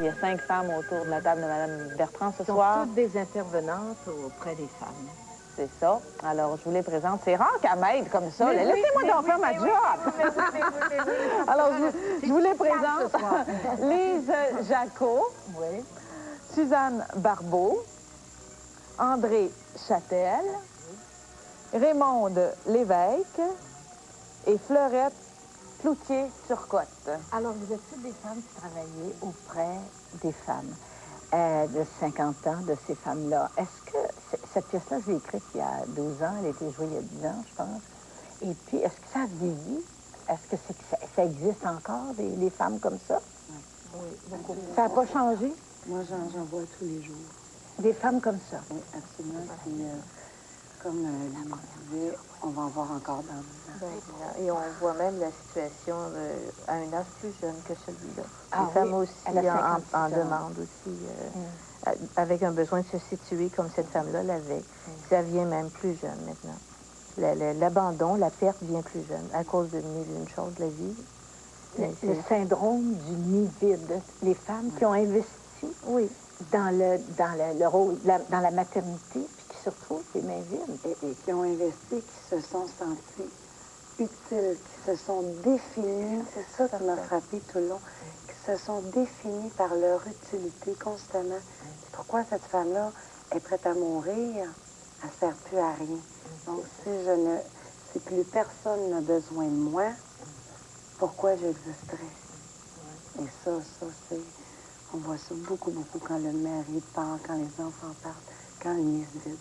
Il y a 5 femmes autour de la table de Mme Bertrand ce sont soir. toutes des intervenantes auprès des femmes. C'est ça. Alors, je vous les présente. C'est rare qu'elle m'aide comme ça. Laissez-moi donc faire ma job. Alors, je vous les présente. Lise Jacot, Oui. Suzanne Barbeau, André Châtel, Raymonde Lévesque et Fleurette Cloutier-Turcotte. Alors, vous êtes toutes des femmes qui travaillaient auprès des femmes de 50 ans, de ces femmes-là. Est-ce que cette pièce-là, je l'ai écrite il y a 12 ans, elle a été jouée il y a 10 ans, je pense. Et puis, est-ce que ça a vieilli? Est-ce que, ça existe encore, les femmes comme ça? Oui, beaucoup. Ça n'a pas changé? Moi, j'en vois tous les jours. Des femmes comme ça? Oui, absolument. Puis, comme Lise disait, on va en voir encore dans 10 ans. Et on voit même la situation à un âge plus jeune que celui-là. Ah, les femmes oui, aussi elle a 56 en ans. demandent aussi, avec un besoin de se situer comme cette femme-là l'avait. Ça vient même plus jeune maintenant. L'abandon, la perte vient plus jeune à cause de mille et une choses de la vie. Le syndrome du nid vide. Les femmes qui ont investi dans le rôle, dans la maternité, puis qui se retrouvent les mains vides. Et qui ont investi, qui se sont sentis utiles, qui se sont définis, c'est ça qui m'a frappé tout le long, qui se sont définis par leur utilité constamment. C'est pourquoi cette femme-là est prête à mourir, elle ne sert plus à rien. Donc, si plus personne n'a besoin de moi, pourquoi j'existerais? Et ça, c'est... On voit ça beaucoup, beaucoup quand le mari part, quand les enfants partent, quand il est vide.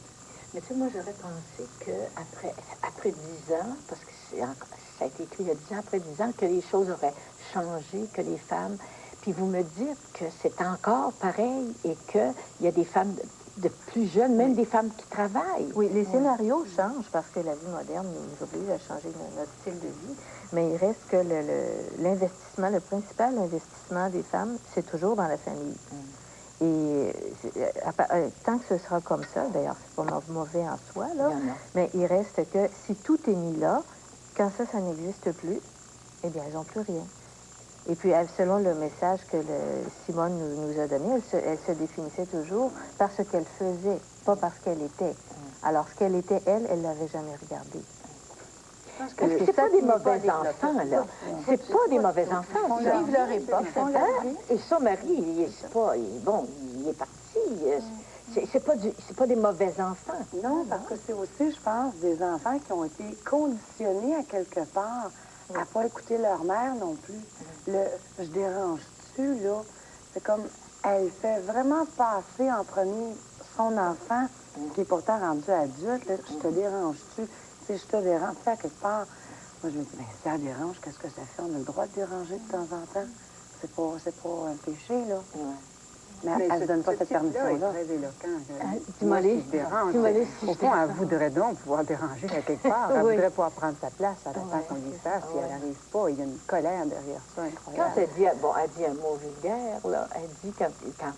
Mais tu sais, moi, j'aurais pensé qu'après 10 ans, parce que ça a été écrit il y a 10 ans, après 10 ans, que les choses auraient changé, que les femmes... Puis vous me dites que c'est encore pareil et qu'il y a des femmes de plus jeunes, même des femmes qui travaillent. Oui, les scénarios changent parce que la vie moderne nous oblige à changer notre style de vie. Mais il reste que l'investissement, le principal investissement des femmes, c'est toujours dans la famille. Et tant que ce sera comme ça, d'ailleurs, c'est pas mauvais en soi, là, mais il reste que si tout est mis là, quand ça n'existe plus, eh bien, elles n'ont plus rien. Et puis, selon le message que Simone nous a donné, elle se définissait toujours par ce qu'elle faisait, pas par ce qu'elle était. Alors, ce qu'elle était, elle ne l'avait jamais regardé. Parce que c'est pas des mauvais enfants, là. C'est pas des mauvais enfants. On ça. vivent leur époque. Et son mari, il est parti. C'est pas des mauvais enfants. Non, parce que c'est aussi, je pense, des enfants qui ont été conditionnés à quelque part à ne pas écouter leur mère non plus. Je dérange-tu, là? C'est comme, elle fait vraiment passer en premier son enfant, qui est pourtant rendu adulte. Là, je te dérange-tu? Si je te dérange, tu sais, à quelque part, moi, je me dis, bien, si elle dérange, qu'est-ce que ça fait? On a le droit de déranger de temps en temps. C'est pas un péché, là. Mais elle ne donne pas cette permission-là. C'est très éloquent. Dis-moi les. Au fond, elle voudrait donc pouvoir déranger à quelque part. Elle voudrait pouvoir prendre sa place. Elle attend qu'on dise ça. Si elle n'arrive pas, il y a une colère derrière ça incroyable. Quand elle dit un mot vulgaire, là, elle dit, quand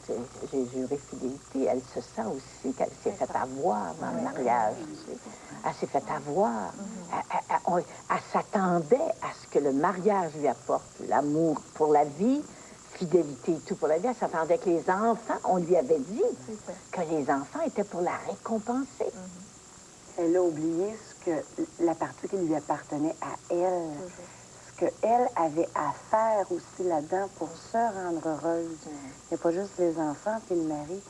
j'ai juré fidélité, elle se sent aussi qu'elle s'est fait avoir dans le mariage. Elle s'est fait avoir. Elle s'attendait à ce que le mariage lui apporte l'amour pour la vie, fidélité et tout pour la vie. Elle s'attendait que les enfants, on lui avait dit que les enfants étaient pour la récompenser. Elle a oublié la partie qui lui appartenait à elle. Ce qu'elle avait à faire aussi là-dedans pour se rendre heureuse. Il n'y a pas juste les enfants puis le mari.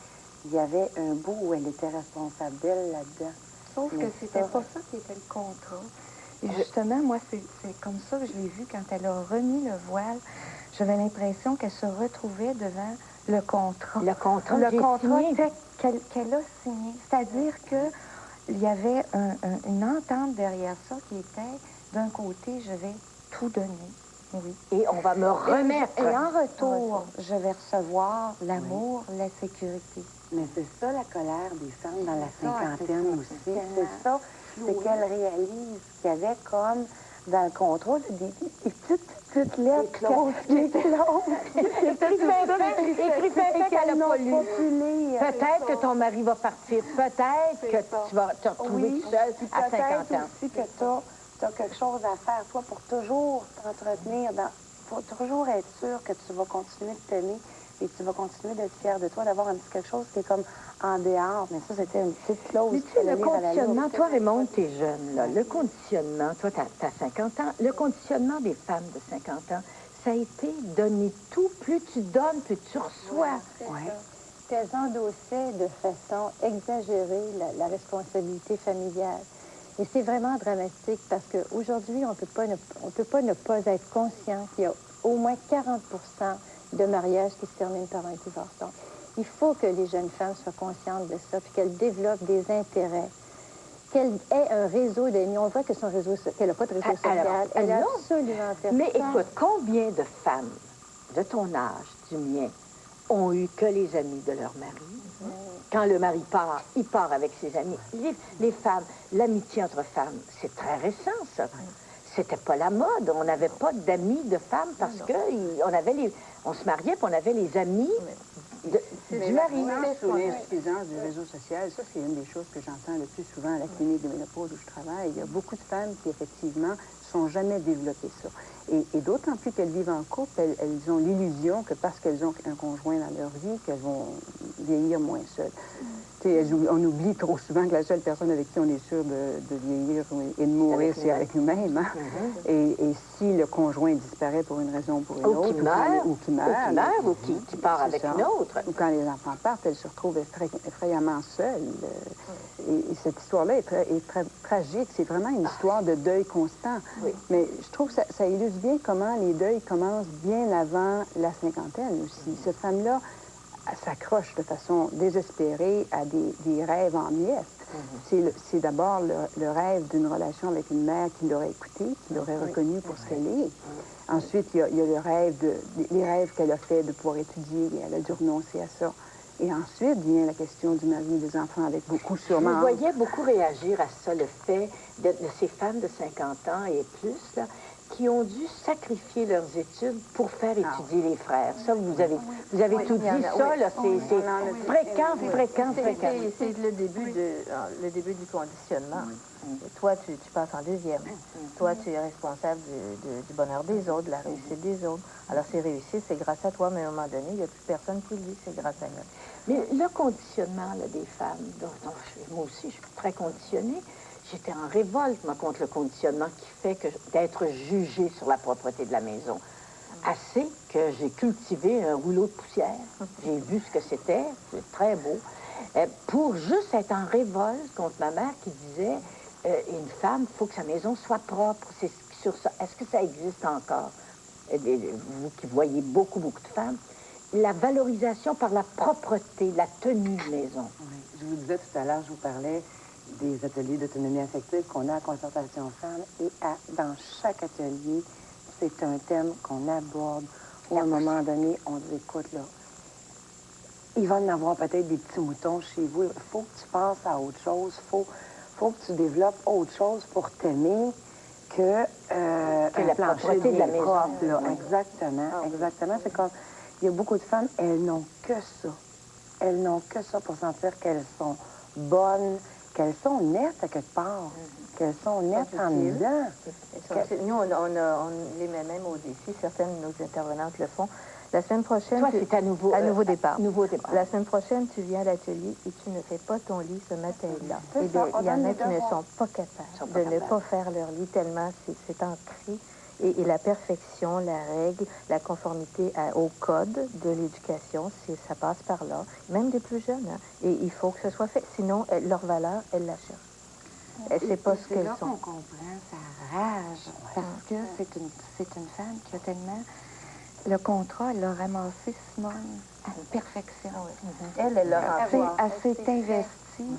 Il y avait un bout où elle était responsable d'elle là-dedans. Sauf que c'était pas ça qui était le contrat. Et justement, moi, c'est comme ça que je l'ai vu quand elle a remis le voile. J'avais l'impression qu'elle se retrouvait devant le contrat. Le contrat qu'elle a signé. C'est-à-dire qu'il y avait une entente derrière ça qui était, d'un côté, je vais tout donner. Oui. Et on va me remettre. Et en retour, je vais recevoir l'amour, la sécurité. Mais c'est ça la colère des femmes dans la cinquantaine aussi. C'est ça, c'est qu'elles réalisent qu'il y avait comme dans le contrat des petites lettres. Les écrit qu'elle n'a pas lu. Peut-être que ton mari va partir. Peut-être que tu vas te retrouver tout seul à 50 ans. Peut-être aussi que tu as quelque chose à faire, toi, pour toujours t'entretenir, pour toujours être sûr que tu vas continuer de t'aimer, et tu vas continuer d'être fier de toi, d'avoir un petit quelque chose qui est comme en dehors. Mais ça, c'était une petite clause. Mais tu sais, le conditionnement, toi, Raymond, t'es jeune, là. Le conditionnement, toi, t'as 50 ans. Le conditionnement des femmes de 50 ans, ça a été donner tout. Plus tu donnes, plus tu reçois. Ouais. Qu'elles endossaient de façon exagérée la responsabilité familiale. Et c'est vraiment dramatique parce qu'aujourd'hui, on ne peut pas ne pas être conscient qu'il y a au moins 40 de mariages qui se terminent par un divorce. Donc, il faut que les jeunes femmes soient conscientes de ça, puis qu'elles développent des intérêts, qu'elle ait un réseau d'amis. On voit que son réseau, qu'elle n'a pas de réseau social. Elle a absolument personne. Mais écoute, combien de femmes de ton âge, du mien, ont eu que les amis de leur mari? Quand le mari part, il part avec ses amis. Les femmes, l'amitié entre femmes, c'est très récent, ça. C'était pas la mode. On n'avait pas d'amis de femmes parce que on se mariait puis on avait les amis du mari. Sous l'insuffisance du réseau social, ça, c'est une des choses que j'entends le plus souvent à la clinique de ménopause où je travaille. Il y a beaucoup de femmes qui, effectivement, sont jamais développées ça. Et d'autant plus qu'elles vivent en couple, elles ont l'illusion que parce qu'elles ont un conjoint dans leur vie, qu'elles vont vieillir moins seules. On oublie trop souvent que la seule personne avec qui on est sûr de vieillir et de mourir, c'est avec nous-mêmes. Hein? Et si le conjoint disparaît pour une raison ou pour une autre, ou qui part avec une autre, ou quand les enfants partent, elles se retrouvent effrayamment seules. Et cette histoire-là est très tragique. C'est vraiment une histoire de deuil constant. Oui. Mais je trouve que ça illustre bien comment les deuils commencent bien avant la cinquantaine aussi. Cette femme-là s'accroche de façon désespérée à des rêves en miettes. C'est d'abord le rêve d'une relation avec une mère qui l'aurait écoutée, qui l'aurait reconnue pour ce qu'elle est. Ensuite, il y a le rêve les rêves qu'elle a fait de pouvoir étudier, et elle a dû renoncer à ça. Et ensuite vient la question du mari et des enfants avec beaucoup sûrement... Je voyais beaucoup réagir à ça, le fait de ces femmes de 50 ans et plus, là, qui ont dû sacrifier leurs études pour faire étudier les frères. Ça, vous avez tout dit, ça, là, c'est fréquent. C'est le début du conditionnement. Toi, tu passes en deuxième. Toi, tu es responsable du bonheur des autres, de la réussite des autres. Alors, c'est réussi, c'est grâce à toi, mais à un moment donné, il n'y a plus personne qui le dit, c'est grâce à elle. Mais le conditionnement là, des femmes, moi aussi, je suis très conditionnée. J'étais en révolte, moi, contre le conditionnement qui fait d'être jugée sur la propreté de la maison. Assez que j'ai cultivé un rouleau de poussière. J'ai vu ce que c'était, c'est très beau. Pour juste être en révolte contre ma mère qui disait une femme, il faut que sa maison soit propre. C'est sur ça. Est-ce que ça existe encore? Vous qui voyez beaucoup de femmes, la valorisation par la propreté, la tenue de maison. Oui. Je vous disais tout à l'heure, je vous parlais des ateliers d'autonomie affective qu'on a à Concertation Femmes. Et dans chaque atelier, c'est un thème qu'on aborde où, à un moment donné, on dit, écoute, là, il va y en avoir peut-être des petits moutons chez vous. Il faut que tu penses à autre chose. Faut que tu développes autre chose pour t'aimer que la propreté de la maison. Propre, là. Exactement. C'est comme, il y a beaucoup de femmes, elles n'ont que ça. Elles n'ont que ça pour sentir qu'elles sont bonnes, qu'elles sont nettes à quelque part, qu'elles sont nettes en dedans. Nous, on les met même au défi. Certaines de nos intervenantes le font. La semaine prochaine... Toi, c'est à nouveau départ. Nouveau départ. La semaine prochaine, tu viens à l'atelier et tu ne fais pas ton lit ce matin-là. Il y en a qui ne sont pas capables de ne pas faire leur lit tellement c'est ancré. Et la perfection, la règle, la conformité au code de l'éducation, ça passe par là, même des plus jeunes. Hein. Et il faut que ce soit fait. Sinon, leur valeur, elles la cherchent. C'est pas ce qu'elles sont. C'est là qu'on comprend sa rage, parce que c'est une femme qui a tellement... Le contrat, elle l'a ramassé, Simone, à la perfection. Elle l'a Elle s'est investie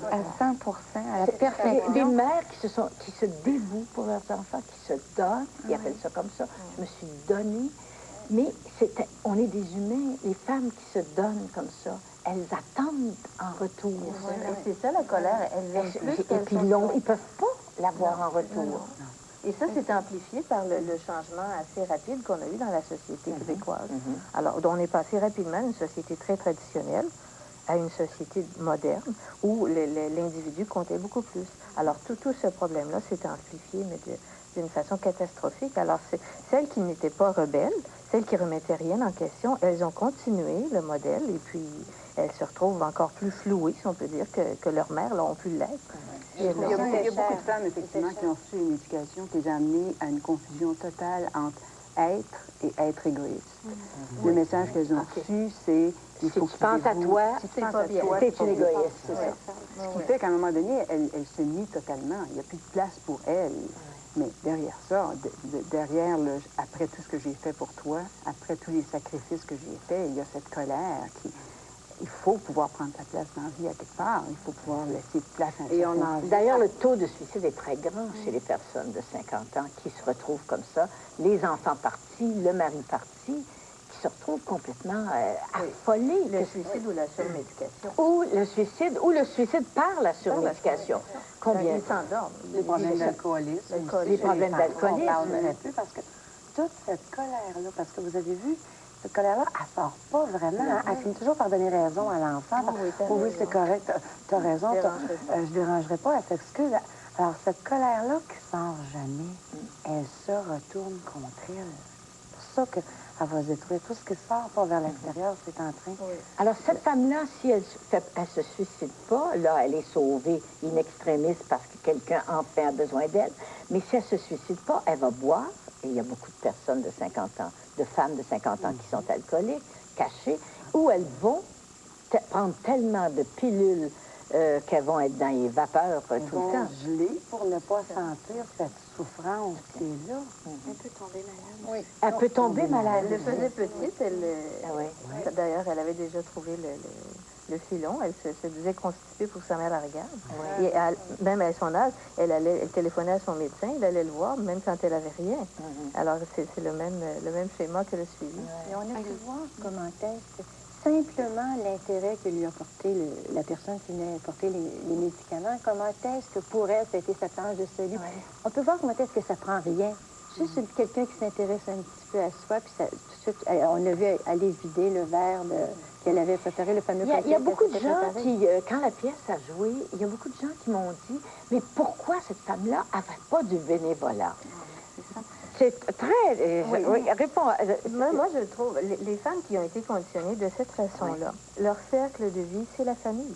à 100 à la perfection. Des mères qui se dévouent pour leurs enfants, qui se donnent, ils appellent ça comme ça. Je me suis donnée, mais on est des humains. Les femmes qui se donnent comme ça, elles attendent en retour. Et c'est ça la colère, elles veulent plus. Et puis ils ne peuvent pas l'avoir en retour. Non. Et ça, c'est amplifié par le changement assez rapide qu'on a eu dans la société québécoise. Alors, on est passé rapidement d'une société très traditionnelle à une société moderne où l'individu comptait beaucoup plus. Alors, tout ce problème-là s'est amplifié, mais d'une façon catastrophique. Alors, celles qui n'étaient pas rebelles, celles qui remettaient rien en question, elles ont continué le modèle et puis elles se retrouvent encore plus flouées, si on peut dire, que leur mère l'ont pu l'être. Il y a beaucoup de femmes, effectivement, qui ont reçu une éducation qui les a amenées à une confusion totale entre être et être égoïste. Le message qu'elles ont reçu, c'est... Si tu penses à toi, t'es une égoïste, c'est ça. Ce qui fait qu'à un moment donné, elle se nie totalement. Il n'y a plus de place pour elle. Mais derrière ça, derrière après tout ce que j'ai fait pour toi, après tous les sacrifices que j'ai faits, il y a cette colère qui... Il faut pouvoir prendre sa place dans la vie à quelque part. Il faut pouvoir laisser place à un certain... D'ailleurs, le taux de suicide est très grand chez les personnes de 50 ans qui se retrouvent comme ça. Les enfants partis, le mari parti, qui se retrouvent complètement affolés. Le suicide ou la surmédication. Ou le suicide par la surmédication. Combien? Ils s'endorment. Les problèmes d'alcoolisme. Les problèmes d'alcoolisme. On parlerait plus parce que toute cette colère-là, parce que vous avez vu, cette colère-là, elle sort pas vraiment. Elle finit toujours par donner raison à l'enfant. Oui, c'est correct, t'as raison, je dérangerai pas, elle s'excuse. Alors, cette colère-là qui sort jamais, elle se retourne contre elle. C'est pour ça qu'elle va se détruire. Tout ce qui sort pas vers l'extérieur, c'est en train. Alors, cette femme-là, si elle se suicide pas, là, elle est sauvée in extremis parce que quelqu'un enfin a besoin d'elle. Mais si elle se suicide pas, elle va boire. Et il y a beaucoup de personnes de 50 ans, de femmes de 50 ans qui sont alcooliques, cachées, où elles vont prendre tellement de pilules qu'elles vont être dans les vapeurs tout le temps. Geler pour ne pas sentir cette souffrance qui est là. Elle peut tomber malade. Oui. Elle peut tomber malade. Elle le faisait petite. D'ailleurs, elle avait déjà trouvé le filon. Elle se disait constipée pour que sa mère la regarde. Et même à son âge, elle téléphonait à son médecin, elle allait le voir, même quand elle n'avait rien. Alors, c'est le même schéma qu'elle a suivi. Et on a pu voir comment est-ce que simplement l'intérêt que lui a porté la personne qui venait porter les médicaments, comment est-ce que pour elle, ça a été cet ange de celui. On peut voir comment est-ce que ça prend rien. Juste quelqu'un qui s'intéresse un petit peu à soi, puis ça, tout de suite, on a vu aller vider le verre qu'elle avait préparé, le fameux Il y a beaucoup de gens qui, quand la pièce a joué, il y a beaucoup de gens qui m'ont dit, mais pourquoi cette femme-là n'avait pas du bénévolat? C'est très... réponds. Moi, je trouve, les femmes qui ont été conditionnées de cette façon-là, leur cercle de vie, c'est la famille.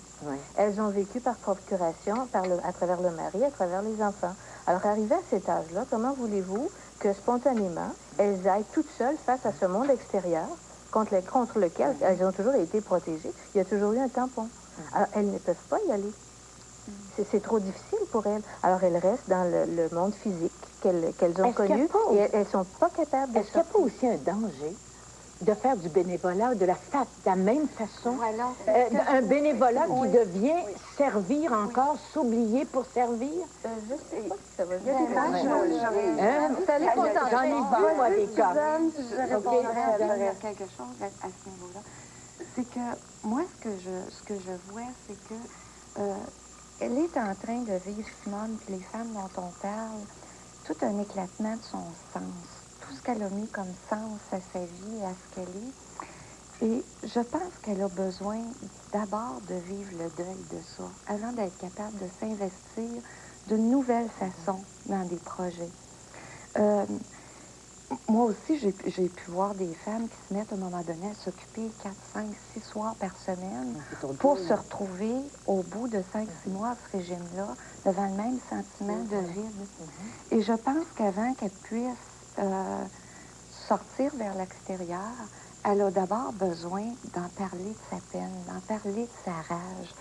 Elles ont vécu par procuration, à travers le mari, à travers les enfants. Alors, arrivé à cet âge-là, comment voulez-vous que spontanément, elles aillent toutes seules face à ce monde extérieur contre lequel elles ont toujours été protégées? Il y a toujours eu un tampon. Alors, elles ne peuvent pas y aller. C'est trop difficile pour elles. Alors, elles restent dans le monde physique qu'elles ont connu et elles ne sont pas capables de Est-ce qu'il n'y a pas aussi un danger de faire du bénévolat de la même façon? Un bénévolat qui devient servir encore, s'oublier pour servir? Je sais pas si ça va bien. J'en ai vu, moi, des cas. Je répondrais à quelque chose à ce niveau-là. C'est que moi, ce que je vois, c'est que elle est en train de vivre, Simone, puis les femmes dont on parle, tout un éclatement de son sens, tout ce qu'elle a mis comme sens à sa vie, à ce qu'elle est. Et je pense qu'elle a besoin d'abord de vivre le deuil de ça, avant d'être capable de s'investir d'une nouvelle façon dans des projets. Moi aussi, j'ai pu voir des femmes qui se mettent à un moment donné à s'occuper 4, 5, 6 soirs par semaine pour se retrouver au bout de 5, 6 mois à ce régime-là, devant le même sentiment de vide. Et je pense qu'avant qu'elle puisse sortir vers l'extérieur, elle a d'abord besoin d'en parler de sa peine, d'en parler de sa rage,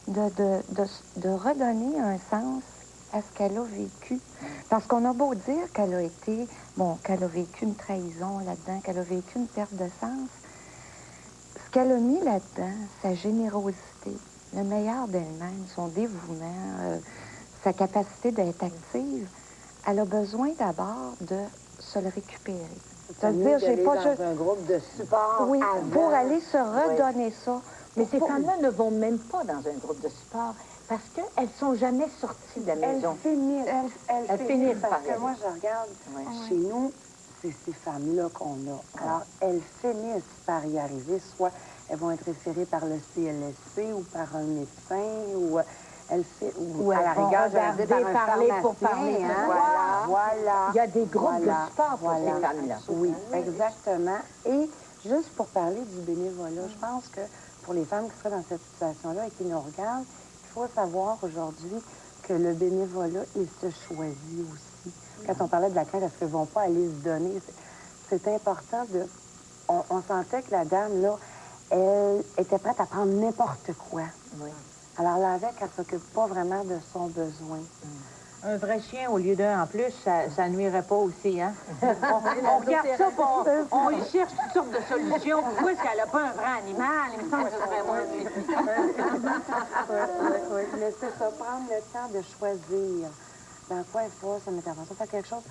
de redonner un sens à ce qu'elle a vécu. Parce qu'on a beau dire qu'elle a été, qu'elle a vécu une trahison là-dedans, qu'elle a vécu une perte de sens, ce qu'elle a mis là-dedans, sa générosité, le meilleur d'elle-même, son dévouement, sa capacité d'être active, elle a besoin d'abord de se le récupérer. C'est-à-dire, j'ai pas dans un groupe de support. Oui, pour aller se redonner ça. Mais ces femmes-là ne vont même pas dans un groupe de sport parce qu'elles ne sont jamais sorties de la maison. Elles finissent par parce que moi, je regarde chez nous, c'est ces femmes-là qu'on a. Alors, elles finissent par y arriver, soit elles vont être référées par le CLSC ou par un médecin, ou elle fait, ou Ou à la elles vont rigueur, j'aurais dit par un regarder, parler pour pharmacien, parler, hein. Voilà. Il y a des groupes de Voilà, sport pour voilà. ces femmes-là. Oui, exactement. Et juste pour parler du bénévolat, je pense que pour les femmes qui seraient dans cette situation-là et qui nous regardent, il faut savoir aujourd'hui que le bénévolat, il se choisit aussi. Quand on parlait de la crainte, est-ce qu'elles ne vont pas aller se donner? C'est important de... On sentait que la dame, là, elle était prête à prendre n'importe quoi. Oui. Alors là, avec, elle ne s'occupe pas vraiment de son besoin. Un vrai chien au lieu d'un en plus, ça nuirait pas aussi, hein? On regarde ça, puis on y cherche toutes sortes de solutions. Pourquoi est-ce qu'elle n'a pas un vrai animal? Il me semble que ce serait moins Oui, mais c'est ça, prendre le temps de choisir dans quoi elle fera son intervention, faire quelque chose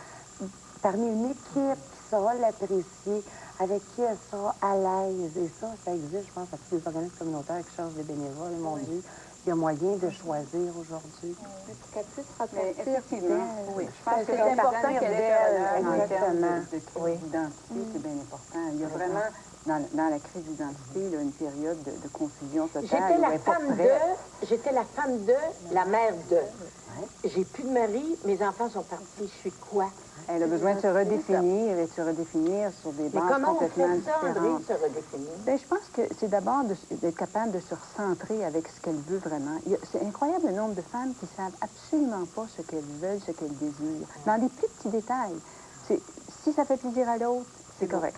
parmi une équipe qui saura l'apprécier, avec qui elle sera à l'aise. Et ça existe, je pense, à tous les organismes communautaires qui cherchent des bénévoles. Mon Dieu, il y a moyen de choisir aujourd'hui. Qu'elle puisse ressortir Effectivement, d'elle. je pense que c'est important qu'elle qu'elle ait en exactement. termes de crise d'identité, c'est bien important. Il y a vraiment, dans la crise d'identité, là, une période de confusion totale. J'étais la femme de, la mère de. J'ai plus de mari, mes enfants sont partis, je suis quoi? Elle a besoin de se redéfinir et de se redéfinir sur des Mais bases comment on complètement fait ça, André, différentes. se redéfinir? Bien, je pense que c'est d'abord d'être capable de se recentrer avec ce qu'elle veut vraiment. C'est incroyable le nombre de femmes qui savent absolument pas ce qu'elles veulent, ce qu'elles désirent. Dans des plus petits détails. Si ça fait plaisir à l'autre, c'est correct.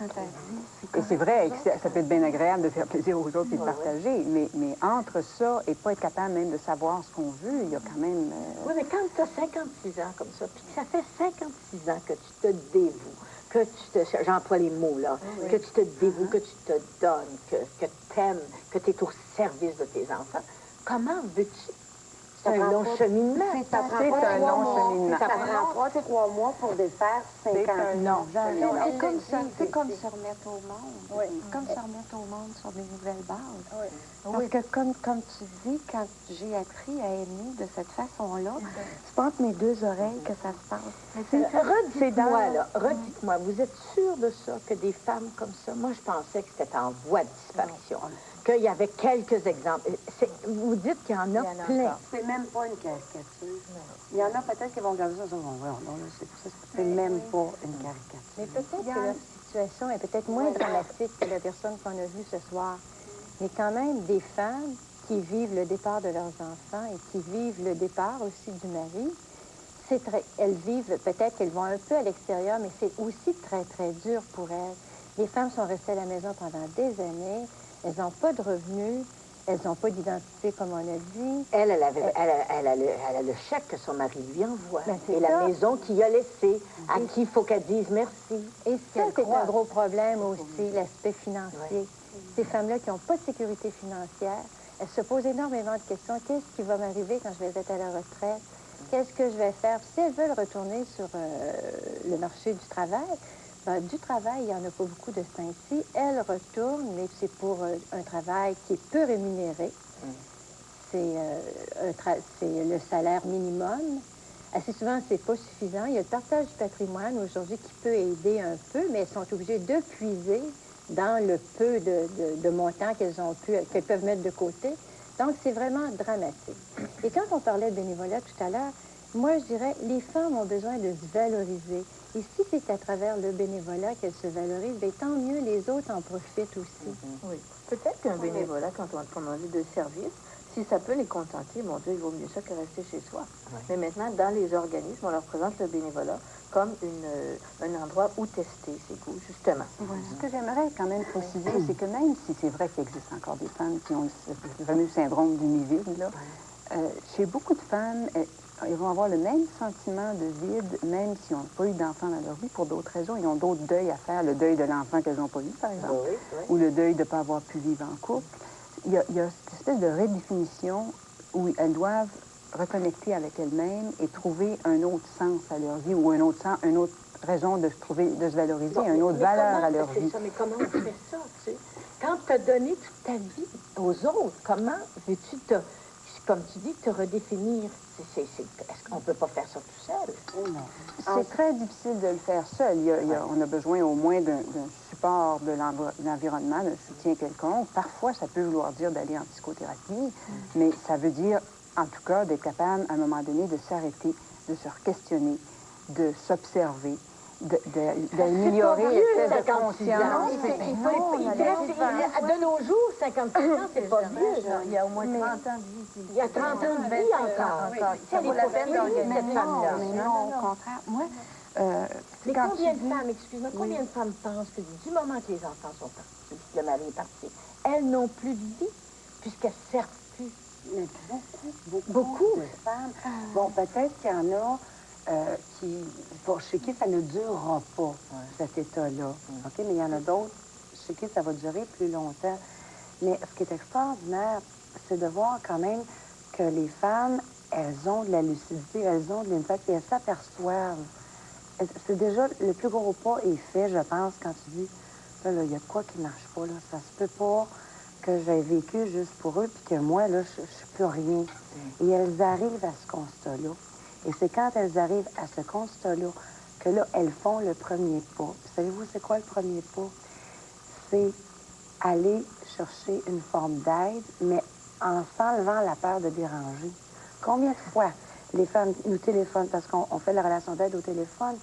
Et c'est vrai que ça peut être bien agréable de faire plaisir aux autres et de partager, mais entre ça et pas être capable même de savoir ce qu'on veut, il y a quand même... Oui, mais quand tu as 56 ans comme ça, puis que ça fait 56 ans que tu te dévoues, que tu te... J'emploie les mots, là. Que tu te dévoues, que tu te donnes, que tu aimes, que tu es au service de tes enfants, comment veux-tu? C'est un long cheminement. Ça prend un long cheminement. Ça prend 3 mois pour défaire 50 ans. C'est comme ça, c'est comme se remettre au monde. Comme se remettre au monde sur des nouvelles bases. Parce que comme tu dis, quand j'ai appris à aimer de cette façon-là, c'est pas entre mes deux oreilles que ça se passe. Redites-moi, là, redites-moi, vous êtes sûr de ça, que des femmes comme ça, moi je pensais que c'était en voie de disparition, qu'il y avait quelques exemples. Vous dites qu'il y en a plein. C'est même pas une caricature. Il y en a peut-être qui vont regarder ça et dire, c'est même pas une caricature. Mais peut-être que la situation est peut-être moins dramatique que la personne qu'on a vue ce soir. Mais quand même, des femmes qui vivent le départ de leurs enfants et qui vivent le départ aussi du mari, elles vivent, peut-être qu'elles vont un peu à l'extérieur, mais c'est aussi très, très dur pour elles. Les femmes sont restées à la maison pendant des années, elles n'ont pas de revenus, elles n'ont pas d'identité, comme on a dit. Elle a le chèque que son mari lui envoie. C'est et la ça. maison qu'il a laissée, à qui il faut qu'elle dise merci. Et ça, c'est un gros problème aussi, l'aspect financier. Ces femmes-là qui n'ont pas de sécurité financière, elles se posent énormément de questions. Qu'est-ce qui va m'arriver quand je vais être à la retraite? Qu'est-ce que je vais faire? Si elles veulent retourner sur le marché du travail, du travail, il n'y en a pas beaucoup de ce temps-ci. Elles retournent, mais c'est pour un travail qui est peu rémunéré. C'est le salaire minimum. Assez souvent, c'est pas suffisant. Il y a le partage du patrimoine aujourd'hui qui peut aider un peu, mais elles sont obligées de puiser dans le peu de montants qu'elles peuvent mettre de côté. Donc, c'est vraiment dramatique. Et quand on parlait de bénévolat tout à l'heure, moi, je dirais, les femmes ont besoin de se valoriser. Et si c'est à travers le bénévolat qu'elles se valorisent, bien, tant mieux, les autres en profitent aussi. Oui. Peut-être qu'un bénévolat, quand on a envie de service, si ça peut les contenter, mon Dieu, il vaut mieux ça que rester chez soi. Mais maintenant, dans les organismes, on leur présente le bénévolat comme un endroit où tester ses goûts, justement. Ce que j'aimerais quand même préciser, c'est que même si c'est vrai qu'il existe encore des femmes qui ont le fameux syndrome du nid-vide, là, chez beaucoup de femmes, ils vont avoir le même sentiment de vide, même s'ils n'ont pas eu d'enfant dans leur vie, pour d'autres raisons. Ils ont d'autres deuils à faire, le deuil de l'enfant qu'elles n'ont pas eu, par exemple, ou le deuil de ne pas avoir pu vivre en couple. Il y a cette espèce de redéfinition où elles doivent reconnecter avec elles-mêmes et trouver un autre sens à leur vie ou une autre raison de se valoriser, une autre valeur à leur vie. Mais comment on fait ça, tu sais? Quand tu as donné toute ta vie aux autres, comment veux-tu comme tu dis, te redéfinir? Est-ce qu'on ne peut pas faire ça tout seul? Non. C'est très difficile de le faire seul. On a besoin au moins d'un support de l'environnement, d'un soutien quelconque. Parfois, ça peut vouloir dire d'aller en psychothérapie, mais ça veut dire en tout cas, d'être capable, à un moment donné, de s'arrêter, de se questionner, de s'observer, d'améliorer l'espèce de conscience. De nos jours, 56 ans, c'est pas vieux. Il y a au moins 30 ans de vie. Il y a 30 ans de vie encore. Ça vaut la peine d'organiser cette femme-là. Mais non, au contraire. Moi, Mais combien de femmes, excuse-moi, combien de femmes pensent que du moment que les enfants sont partis, le mari est parti, elles n'ont plus de vie, puisqu'elles ne servent plus? Mais beaucoup de femmes. Bon, peut-être qu'il y en a chez qui ça ne durera pas, cet état-là. OK? Mais il y en a d'autres chez qui ça va durer plus longtemps. Mais ce qui est extraordinaire, c'est de voir quand même que les femmes, elles ont de la lucidité, elles ont de l'impact et elles s'aperçoivent. C'est déjà, le plus gros pas est fait, je pense, quand tu dis, là, il y a de quoi qui ne marche pas, là. Ça se peut pas que j'ai vécu juste pour eux, puis que moi, là, je ne suis plus rien. Et elles arrivent à ce constat-là. Et c'est quand elles arrivent à ce constat-là que là, elles font le premier pas. Puis savez-vous, c'est quoi le premier pas? C'est aller chercher une forme d'aide, mais en s'enlevant la peur de déranger. Combien de fois les femmes nous téléphonent, parce qu'on fait la relation d'aide au téléphone,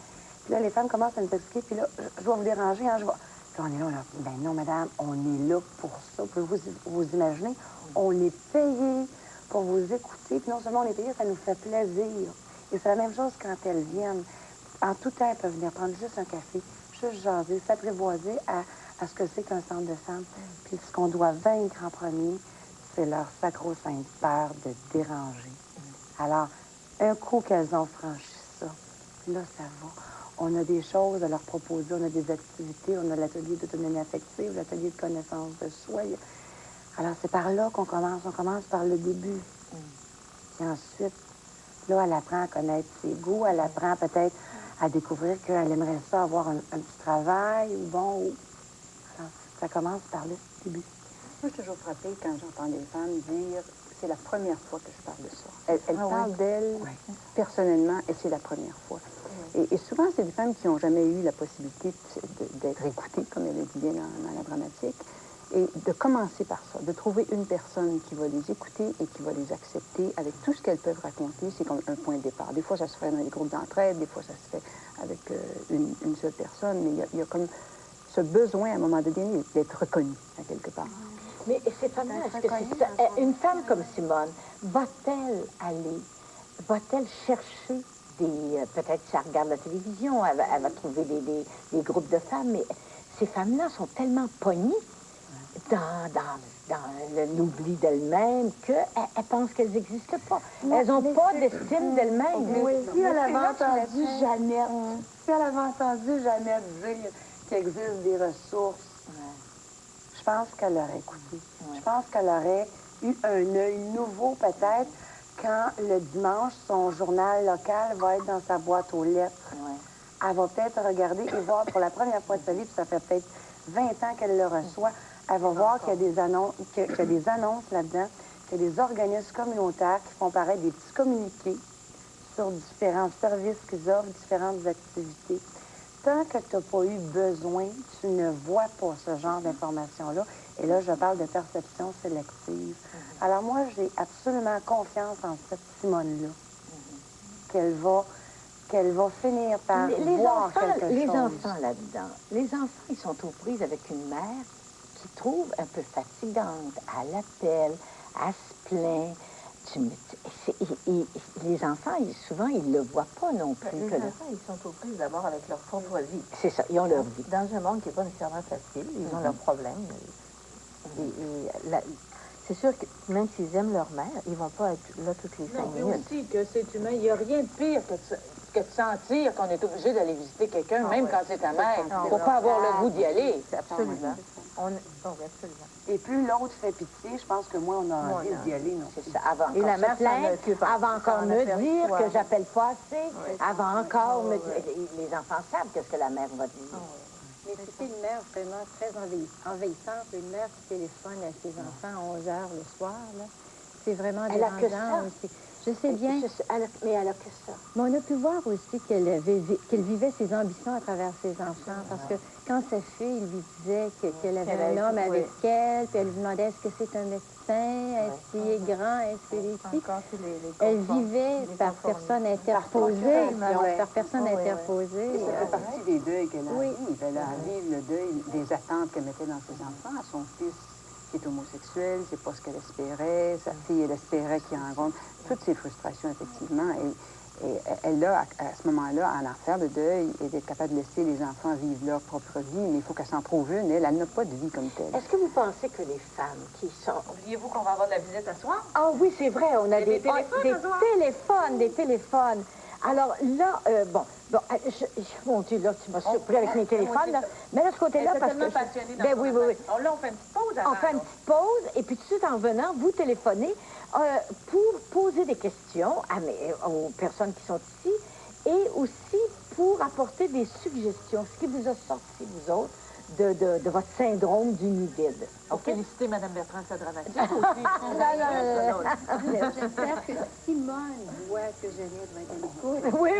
puis là, les femmes commencent à nous expliquer, puis là, je vais vous déranger, hein, je vais... Puis on est là, on leur dit, ben non, madame, on est là pour ça. Pouvez-vous vous imaginer? On est payé pour vous écouter, puis non seulement on est payé, ça nous fait plaisir. Et c'est la même chose quand elles viennent. En tout temps, elles peuvent venir prendre juste un café, juste jaser, s'apprivoiser à ce que c'est qu'un centre de femmes. Puis ce qu'on doit vaincre en premier, c'est leur sacro-sainte peur de déranger. Alors, un coup qu'elles ont franchi ça, là, ça va. On a des choses à leur proposer, on a des activités, on a l'atelier d'autonomie affective, l'atelier de connaissance de soi. Alors, c'est par là qu'on commence. On commence par le début. Puis ensuite, là, elle apprend à connaître ses goûts, elle apprend peut-être à découvrir qu'elle aimerait ça avoir un petit travail ou bon. Alors, ça commence par le début. Moi, je suis toujours frappée quand j'entends des femmes dire c'est la première fois que je parle de ça. Elles parlent d'elles personnellement et c'est la première fois. Et souvent, c'est des femmes qui n'ont jamais eu la possibilité d'être écoutées, comme elle le dit bien dans la dramatique, et de commencer par ça, de trouver une personne qui va les écouter et qui va les accepter avec tout ce qu'elles peuvent raconter. C'est comme un point de départ. Des fois, ça se fait dans des groupes d'entraide, des fois, ça se fait avec une seule personne, mais il y a comme ce besoin, à un moment donné, d'être reconnu, à quelque part. Mais ces femmes-là, est-ce que c'est ça? Une femme comme Simone, va-t-elle chercher des... peut-être si elle regarde la télévision, elle va trouver des groupes de femmes, mais ces femmes-là sont tellement pognées dans l'oubli d'elles-mêmes qu'elles pensent qu'elles n'existent pas. Elles n'ont pas d'estime d'elles-mêmes. Mais si elle avait entendu Jeannette dire qu'il existe des ressources, je pense qu'elle aurait écouté. Je pense qu'elle aurait eu un œil nouveau, peut-être, quand le dimanche, son journal local va être dans sa boîte aux lettres. Elle va peut-être regarder et voir pour la première fois de sa vie, puis ça fait peut-être 20 ans qu'elle le reçoit, elle va voir qu'il y a des annonces, là-dedans, qu'il y a des organismes communautaires qui font paraître des petits communiqués sur différents services qu'ils offrent, différentes activités. Tant que tu n'as pas eu besoin, tu ne vois pas ce genre d'informations-là. Et là, je parle de perception sélective. Alors moi, j'ai absolument confiance en cette Simone-là, qu'elle va finir par voir quelque chose. Les enfants là-dedans, les enfants, ils sont aux prises avec une mère qui trouve un peu fatigante. Elle appelle, elle se plaint. Les enfants, souvent, ils ne le voient pas non plus. Les enfants, ils sont aux prises d'abord avec leur propre vie. C'est ça, ils ont leur vie. Dans un monde qui n'est pas nécessairement facile, ils ont leurs problèmes. C'est sûr que même s'ils aiment leur mère, ils ne vont pas être là toutes les 5 minutes. Non, aussi que c'est humain. Il n'y a rien de pire que de sentir qu'on est obligé d'aller visiter quelqu'un, même quand c'est ta mère. Il ne faut pas avoir le goût d'y aller. Absolument. Absolument. Et plus l'autre fait pitié, je pense que moins on a envie d'y aller. C'est ça. Avant Et la mère elle va encore me dire que j'appelle pas assez. Elle va encore me dire... Les enfants savent qu'est-ce que la mère va dire. Mais c'était une mère vraiment très envahissante, une mère qui téléphone à ses enfants à 11 h le soir, là. C'est vraiment dérangeant aussi. Je sais bien. Mais elle a que ça. Mais on a pu voir aussi qu'elle vivait ses ambitions à travers ses enfants. Parce que quand sa fille lui disait qu'elle avait un homme avec elle, puis elle lui demandait est-ce que c'est un médecin, est-ce qu'il est grand, est-ce qu'il est ici, elle vivait par personne interposée. Par personne interposée. Ça fait partie des deuils qu'elle a vivre. Elle a à vivre le deuil des attentes qu'elle mettait dans ses enfants. Son fils qui est homosexuel, c'est pas ce qu'elle espérait. Sa fille, elle espérait qu'il rencontre toutes ces frustrations, effectivement. Et elle a, à ce moment-là, à en faire le deuil et d'être capable de laisser les enfants vivre leur propre vie. Mais il faut qu'elle s'en trouve une. Elle n'a pas de vie comme telle. Est-ce que vous pensez que les femmes qui sont... Oubliez-vous qu'on va avoir de la visite à soir? Ah oui, c'est vrai, on a des téléphones. Alors là, mon Dieu, là, tu m'as surpris avec mes téléphones, là. Mais de ce côté-là, parce que... Ben oui. Là, on fait une petite pause avant. On fait une petite pause, et puis tout de suite, en venant, vous téléphonez pour poser des questions aux personnes qui sont ici, et aussi pour apporter des suggestions, ce qui vous a sorti, vous autres, de votre syndrome du nid vide. OK? Féliciter Mme Bertrand, sa dramatique aussi. J'espère que Simone voit que Jeannette va être à l'écoute. Oui.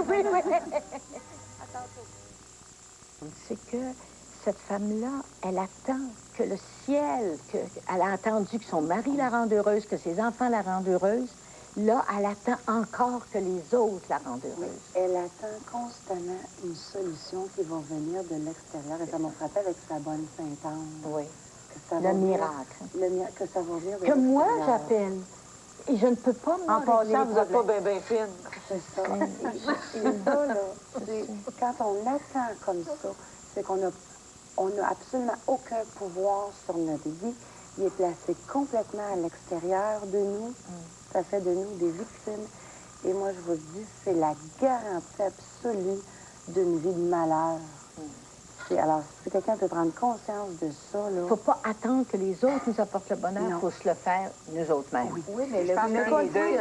C'est que cette femme-là, elle attend que le ciel, elle a entendu que son mari la rende heureuse, que ses enfants la rendent heureuse. Là, elle attend encore que les autres la rendent heureuse. Elle attend constamment une solution qui va venir de l'extérieur. Et ça m'a frappé avec sa bonne Sainte-Anne. Oui. Le miracle. Que ça va venir de que moi, l'extérieur. j'appelle. Et je ne peux pas, moi, En passant, vous n'êtes pas bien fine. C'est ça. Et là, quand on attend comme ça, c'est qu'on n'a absolument aucun pouvoir sur notre vie. Il est placé complètement à l'extérieur de nous. Ça fait de nous des victimes. Et moi, je vous dis, c'est la garantie absolue d'une vie de malheur. Alors, si quelqu'un peut prendre conscience de ça, là... Il ne faut pas attendre que les autres nous apportent le bonheur. Il faut se le faire nous autres mêmes. Oui, mais je pense qu'un des deuils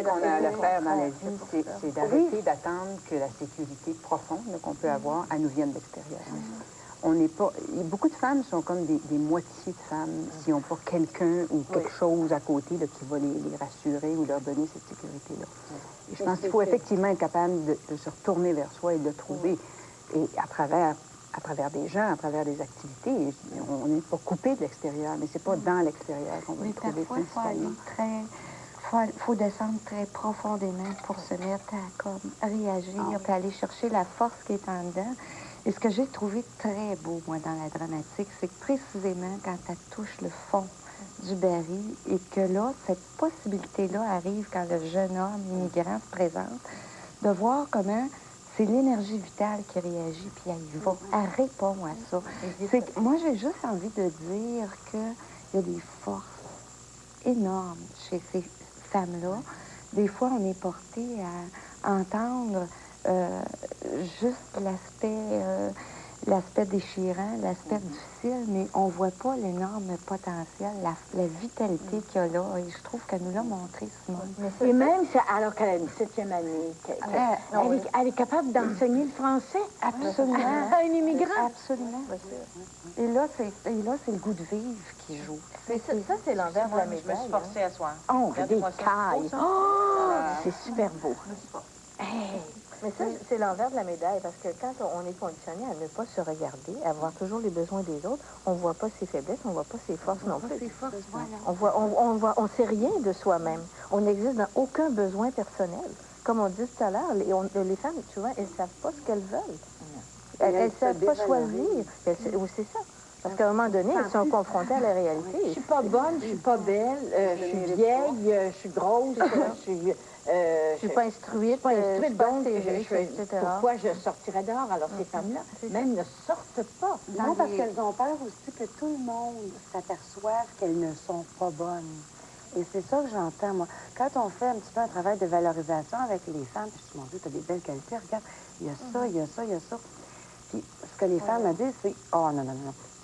qu'on a à le faire dans la vie, c'est d'arrêter d'attendre que la sécurité profonde qu'on peut avoir, elle nous vienne de l'extérieur. On n'est pas... Beaucoup de femmes sont comme des moitiés de femmes s'ils n'ont pas quelqu'un ou quelque chose à côté là, qui va les rassurer ou leur donner cette sécurité-là. Et je pense qu'il faut effectivement être capable de se retourner vers soi et de le trouver. Et à travers des gens, à travers des activités, on n'est pas coupé de l'extérieur, mais c'est pas dans l'extérieur qu'on va le trouver. Parfois, il faut descendre très profondément pour se mettre à réagir, puis aller chercher la force qui est en dedans. Et ce que j'ai trouvé très beau, moi, dans la dramatique, c'est que précisément quand elle touche le fond du baril et que là, cette possibilité-là arrive quand le jeune homme immigrant se présente, de voir comment c'est l'énergie vitale qui réagit, puis elle y va. Elle répond à ça. Moi, j'ai juste envie de dire qu'il y a des forces énormes chez ces femmes-là. Des fois, on est porté à entendre juste l'aspect déchirant, l'aspect difficile, mais on ne voit pas l'énorme potentiel, la vitalité qu'il y a là. Et je trouve qu'elle nous l'a montré, Simone. Et même alors qu'elle a une 7e année, elle est capable d'enseigner le français. Absolument. À un immigrant. Absolument. Et là, c'est le goût de vivre qui joue. Mais ça, c'est l'envers de la médaille. Je me suis forcée à soir. Oh, des cailles. C'est super beau. Mais ça, c'est l'envers de la médaille, parce que quand on est conditionné à ne pas se regarder, à voir toujours les besoins des autres, on ne voit pas ses faiblesses, on ne voit pas ses forces non plus. On sait rien de soi-même. On n'existe dans aucun besoin personnel. Comme on dit tout à l'heure, les femmes, souvent, elles ne savent pas ce qu'elles veulent. Elles ne savent pas choisir. Oui, c'est ça. Parce qu'à un moment donné, elles sont confrontées à la réalité. Je suis pas bonne, je suis pas belle, je suis vieille, je suis grosse, je suis pas instruite, donc pourquoi je sortirais dehors? Alors ces femmes-là, même ne sortent pas. Non, parce qu'elles ont peur aussi que tout le monde s'aperçoive qu'elles ne sont pas bonnes. Et c'est ça que j'entends, moi. Quand on fait un petit peu un travail de valorisation avec les femmes, puis je dis, mon Dieu, tu as des belles qualités, regarde, il y a ça, il y a ça, il y a ça. Puis ce que les femmes me disent, c'est, oh non,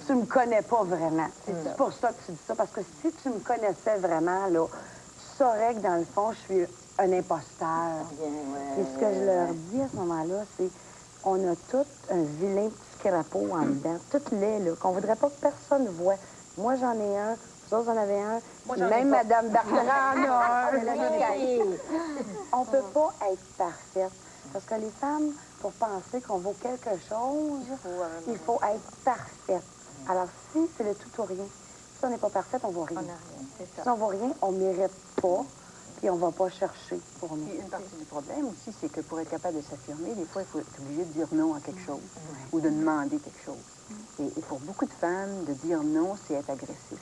tu me connais pas vraiment. C'est pour ça que tu dis ça, parce que si tu me connaissais vraiment, là, tu saurais que dans le fond, je suis un imposteur. Et ce que je leur dis à ce moment-là, c'est on a tout un vilain petit crapaud en dedans, tout laid, là, qu'on voudrait pas que personne voie. Moi, j'en ai un, ressources en avait un. Moi, j'en ai Même pas. Madame Bergeron en a un. On peut pas être parfaite. Parce que les femmes, pour penser qu'on vaut quelque chose, il faut être parfaite. Alors, si c'est le tout ou rien, si on n'est pas parfaite, on ne vaut rien. Si on ne vaut rien, on ne mérite pas, puis on ne va pas chercher pour nous. Puis une partie du problème aussi, c'est que pour être capable de s'affirmer, des fois, il faut être obligé de dire non à quelque chose ou de demander quelque chose. Et pour beaucoup de femmes, de dire non, c'est être agressif.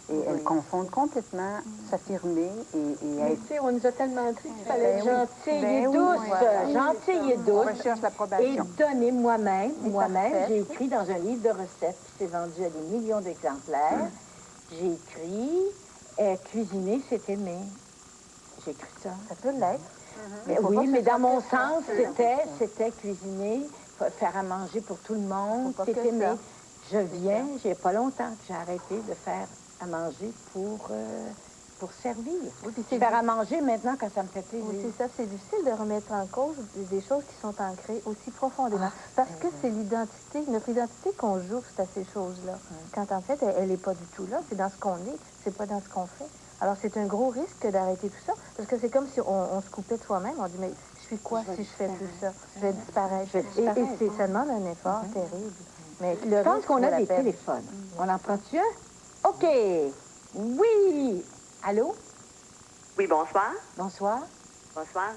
Et elles confondent complètement s'affirmer et Mais être... tu sais, on nous a tellement dit qu'il fallait être Ben oui. gentille Ben et oui, douce, voilà. gentille et On douce. recherche Et l'approbation. donner moi-même, parfaite. j'ai écrit dans un livre de recettes qui s'est vendu à des millions d'exemplaires. J'ai écrit cuisiner, c'est aimer. J'ai écrit ça. Ça peut l'être. Mais faut pas oui, que mais ce soit dans mon que ça. sens, c'était cuisiner, faire à manger pour tout le monde, Faut pas c'est que aimer. ça. Je viens, j'ai pas longtemps que j'ai arrêté de faire à manger pour servir. Oui, puis Je c'est faire à manger maintenant quand ça me fait plaisir. Oui, c'est ça. C'est difficile de remettre en cause des choses qui sont ancrées aussi profondément. Parce que c'est l'identité, notre identité qu'on joue, c'est à ces choses-là. Quand en fait, elle n'est pas du tout là. C'est dans ce qu'on est, c'est pas dans ce qu'on fait. Alors, c'est un gros risque d'arrêter tout ça. Parce que c'est comme si on se coupait de soi-même. On dit, mais je suis quoi si je fais tout ça? Je vais disparaître. Et ça demande un effort terrible. Mais Je pense qu'on a des téléphones. On en prend-tu un? OK. Oui. Allô? Oui, bonsoir. Bonsoir. Bonsoir,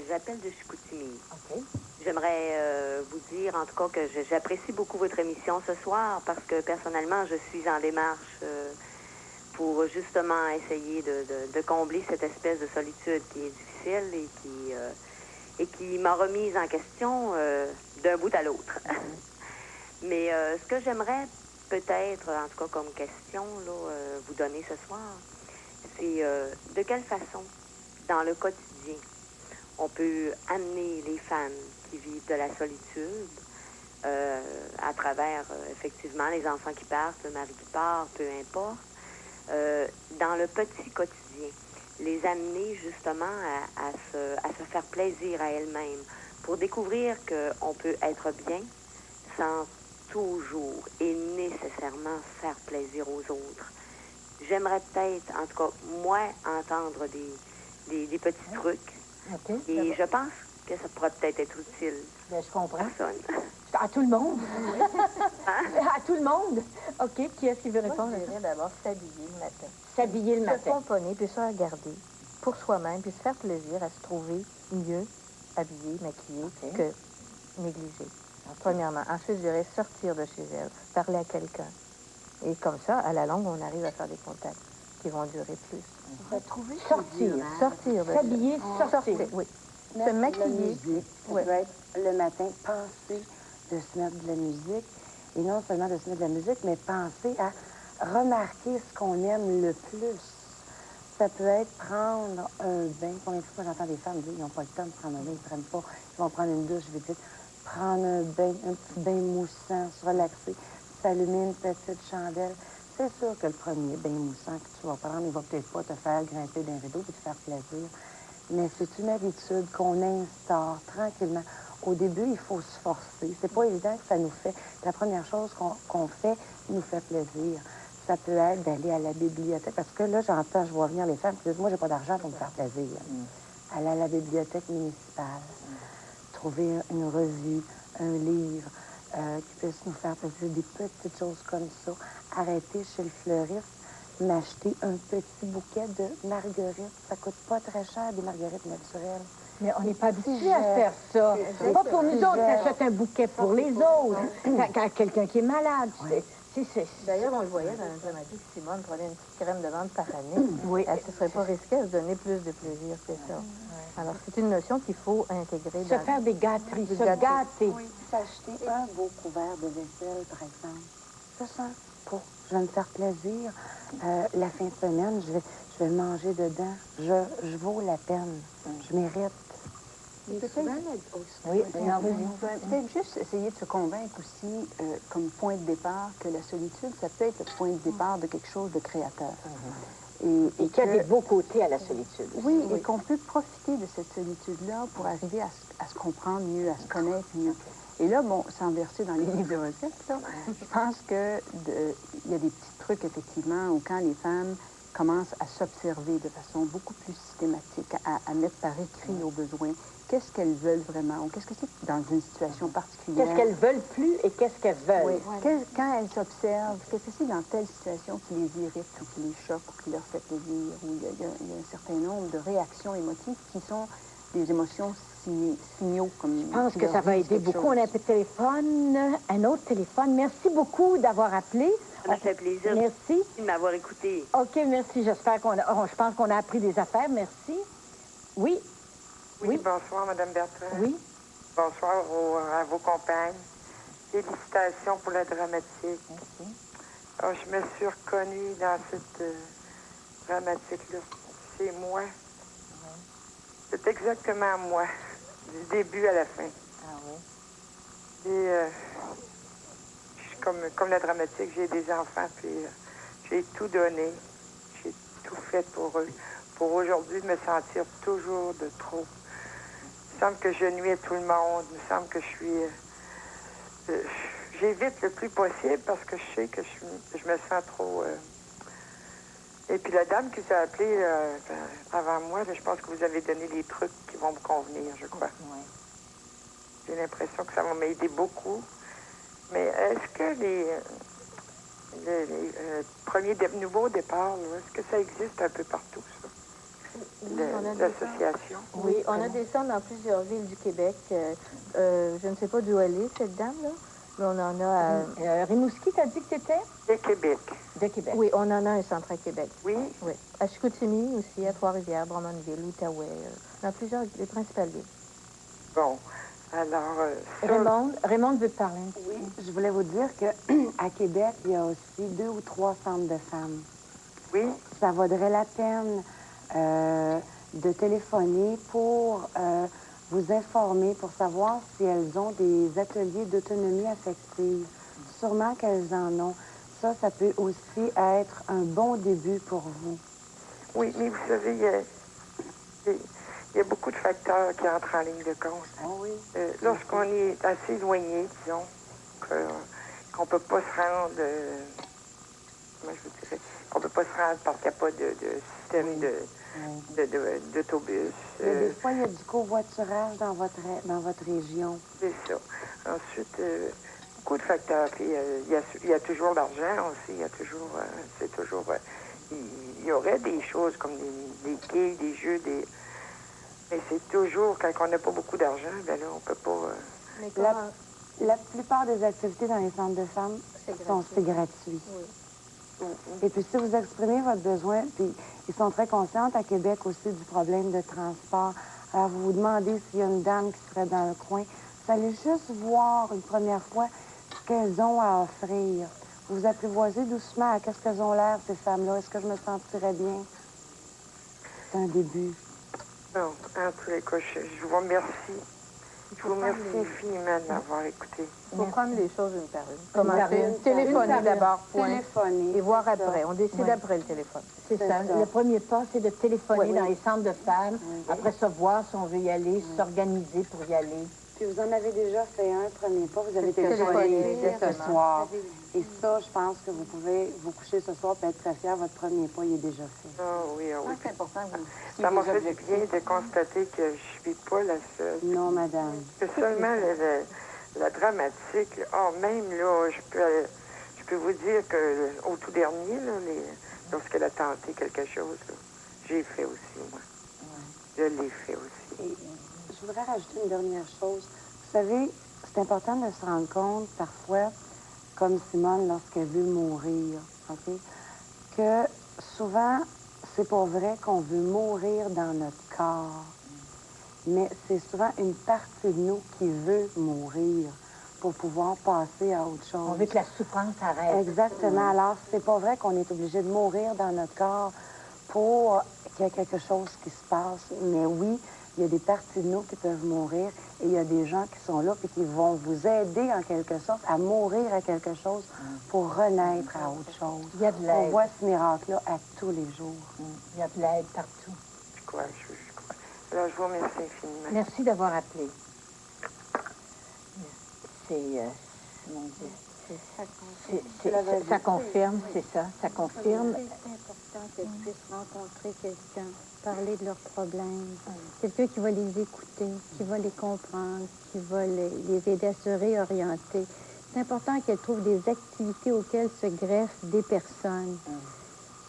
j'appelle de Chicoutimi. OK. J'aimerais vous dire, en tout cas, que j'apprécie beaucoup votre émission ce soir parce que, personnellement, je suis en démarche pour justement essayer de combler cette espèce de solitude qui est difficile et qui m'a remise en question d'un bout à l'autre. Mais ce que j'aimerais peut-être, en tout cas comme question, là, vous donner ce soir, c'est de quelle façon, dans le quotidien, on peut amener les femmes qui vivent de la solitude à travers, effectivement, les enfants qui partent, le mari qui part, peu importe, dans le petit quotidien, les amener justement à se faire plaisir à elles-mêmes pour découvrir qu'on peut être bien sans toujours et nécessairement faire plaisir aux autres. J'aimerais peut-être, en tout cas, moi, entendre des petits trucs. OK. Et je pense que ça pourrait peut-être être utile Ben, je comprends. à personne. À tout le monde? À tout le monde? OK. Qui est-ce qui veut Moi, répondre? je dirais d'abord s'habiller le matin. S'habiller le Se matin. pomponner, puis se regarder pour soi-même, puis se faire plaisir à se trouver mieux habillé, maquillé que négligé. Premièrement. Ensuite, je dirais sortir de chez elle, parler à quelqu'un. Et comme ça, à la longue, on arrive à faire des contacts qui vont durer plus. Sortir de S'habiller, sortir. Oui. Se Mettre de la maquiller. musique. Ça peut être le matin, penser de se mettre de la musique. Et non seulement de se mettre de la musique, mais penser à remarquer ce qu'on aime le plus. Ça peut être prendre un bain. Combien de fois j'entends des femmes dire qu'ils n'ont pas le temps de prendre un bain, ils ne prennent pas. Ils vont prendre une douche, je vais dire, prendre un bain, un petit bain moussant, se relaxer, s'allumer une petite chandelle. C'est sûr que le premier bain moussant que tu vas prendre, il va peut-être pas te faire grimper d'un rideau et te faire plaisir. Mais c'est une habitude qu'on instaure tranquillement. Au début, il faut se forcer. C'est pas évident que ça nous fait. La première chose qu'on fait nous fait plaisir. Ça peut être d'aller à la bibliothèque. Parce que là, j'entends, je vois venir les femmes qui disent, moi, j'ai pas d'argent pour me faire plaisir. Aller à la bibliothèque municipale, trouver une revue, un livre qui puisse nous faire plaisir, des petites choses comme ça. Arrêter chez le fleuriste, m'acheter un petit bouquet de marguerites. Ça coûte pas très cher, des marguerites naturelles. Mais on n'est pas habitué à faire ça. C'est pas pour nous autres qui achètent un bouquet pour les autres. Quand quelqu'un qui est malade, c'est... D'ailleurs, on le voyait dans notre dramatique, Simone prenait une petite crème de ventre par année. Oui. Elle ne se serait pas risquée à se donner plus de plaisir que ça. Alors, c'est une notion qu'il faut intégrer Se dans... faire des gâteries, Des se gâteries. gâter. Oui, s'acheter un beau couvert de vaisselle, par exemple. Ça, je vais me faire plaisir. La fin de semaine, je vais manger dedans. Je vaux la peine. Je mérite. Oui, Non, peut-être juste essayer de se convaincre aussi, comme point de départ, que la solitude, ça peut être le point de départ de quelque chose de créateur. Et qu'il y a des beaux côtés à la solitude. Oui, et qu'on peut profiter de cette solitude-là pour arriver à se comprendre mieux, à se connaître mieux. Et là, bon, sans verser dans les livres de recettes, là, je pense qu'il y a des petits trucs, effectivement, où quand les femmes commencent à s'observer de façon beaucoup plus systématique, à mettre par écrit aux besoins, qu'est-ce qu'elles veulent vraiment, ou qu'est-ce que c'est dans une situation particulière. Qu'est-ce qu'elles veulent plus et qu'est-ce qu'elles veulent. Oui. Quand elles s'observent, qu'est-ce que c'est dans telle situation qui les irrite ou qui les choque ou qui leur fait plaisir, où il y a un certain nombre de réactions émotives qui sont des émotions signaux. Comme je pense que ça va aider beaucoup. On a un peu de téléphone, un autre téléphone. Merci beaucoup d'avoir appelé. Ça m'a fait plaisir. Merci. De m'avoir écouté. OK, merci. J'espère je pense qu'on a appris des affaires. Merci. Oui. Oui, bonsoir, Mme Bertrand. Oui. Bonsoir à vos compagnes. Félicitations pour la dramatique. Merci. Alors, je me suis reconnue dans cette dramatique-là. C'est moi. Oui. C'est exactement moi, du début à la fin. Ah oui. Et je suis comme la dramatique, j'ai des enfants, puis j'ai tout donné. J'ai tout fait pour eux. Pour aujourd'hui, de me sentir toujours de trop. Il me semble que je nuis à tout le monde. Il me semble que je suis... j'évite le plus possible parce que je sais que je me sens trop... Et puis la dame qui s'est appelée avant moi, là, je pense que vous avez donné les trucs qui vont me convenir, je crois. Oui. J'ai l'impression que ça va m'aider beaucoup. Mais est-ce que les premiers nouveaux départs, est-ce que ça existe un peu partout, ça? L'association? Oui, on a des centres dans plusieurs villes du Québec. Je ne sais pas d'où elle est, cette dame-là, mais on en a à... Rimouski, t'as dit que c'était? De Québec. De Québec. Oui, on en a un centre à Québec. Oui? Oui. À Chicoutimi aussi, à Trois-Rivières, Drummondville, Outaouais, dans plusieurs des principales villes. Bon, alors... Raymond veut te parler. Oui, je voulais vous dire qu'à Québec, il y a aussi 2 ou 3 centres de femmes. Oui? Ça vaudrait la peine de téléphoner pour vous informer, pour savoir si elles ont des ateliers d'autonomie affective. Sûrement qu'elles en ont. Ça peut aussi être un bon début pour vous. Oui, mais vous savez, il y a beaucoup de facteurs qui entrent en ligne de compte. Oh oui. Lorsqu'on est assez éloigné, disons, qu'on ne peut pas se rendre... comment je vous dirais? On ne peut pas se rendre parce qu'il n'y a pas de système d'autobus. Mais des fois, il y a du covoiturage dans votre région. C'est ça. Ensuite, beaucoup de facteurs. Puis, il y a toujours l'argent aussi. Il y a toujours... c'est toujours... il y aurait des choses comme des quilles, des jeux, mais c'est toujours, quand on n'a pas beaucoup d'argent, ben là, on peut pas... La plupart des activités dans les centres de femmes c'est gratuit. Oui. Et puis, si vous exprimez votre besoin, puis ils sont très conscients à Québec aussi du problème de transport. Alors, vous vous demandez s'il y a une dame qui serait dans le coin. Vous allez juste voir une première fois ce qu'elles ont à offrir. Vous vous apprivoisez doucement à qu'est-ce qu'elles ont l'air, ces femmes-là. Est-ce que je me sentirais bien? C'est un début. Bon, en tous les cas, je vous remercie. Je vous remercie infiniment de m'avoir écouté. Il faut prendre les choses une par une. Commencer, téléphoner d'abord, point. Téléphoner. Et voir après. On décide après le téléphone. C'est ça. Le premier pas, c'est de téléphoner dans les centres de femmes. Après ça, voir si on veut y aller, s'organiser pour y aller. Puis vous en avez déjà fait un premier pas. Vous avez téléphoné ce soir. Et ça, je pense que vous pouvez vous coucher ce soir et être très fier. Votre premier pas, il est déjà fait. Ah oui, ah oui. C'est important que vous... Ça m'a fait du bien de constater que je ne suis pas la seule. Non, madame. Que seulement la dramatique, même là, je peux vous dire qu'au tout dernier, là, lorsqu'elle a tenté quelque chose, j'ai fait aussi, moi. Je l'ai fait aussi. Et je voudrais rajouter une dernière chose. Vous savez, c'est important de se rendre compte, parfois, comme Simone, lorsqu'elle veut mourir, OK? Que souvent, c'est pas vrai qu'on veut mourir dans notre corps. Mais c'est souvent une partie de nous qui veut mourir pour pouvoir passer à autre chose. On veut que la souffrance arrête. Exactement. Alors, c'est pas vrai qu'on est obligé de mourir dans notre corps pour qu'il y ait quelque chose qui se passe. Mais oui, il y a des parties de nous qui peuvent mourir et il y a des gens qui sont là et qui vont vous aider en quelque sorte à mourir à quelque chose pour renaître à autre chose. Il y a de l'aide. On voit ce miracle-là à tous les jours. Il y a de l'aide partout. Je crois. Alors, je vous remercie infiniment. Merci d'avoir appelé. mon Dieu, ça confirme, c'est ça, ça confirme. C'est important qu'elles puissent rencontrer quelqu'un, parler de leurs problèmes, quelqu'un qui va les écouter, qui va les comprendre, qui va les aider à se réorienter. C'est important qu'elles trouvent des activités auxquelles se greffent des personnes.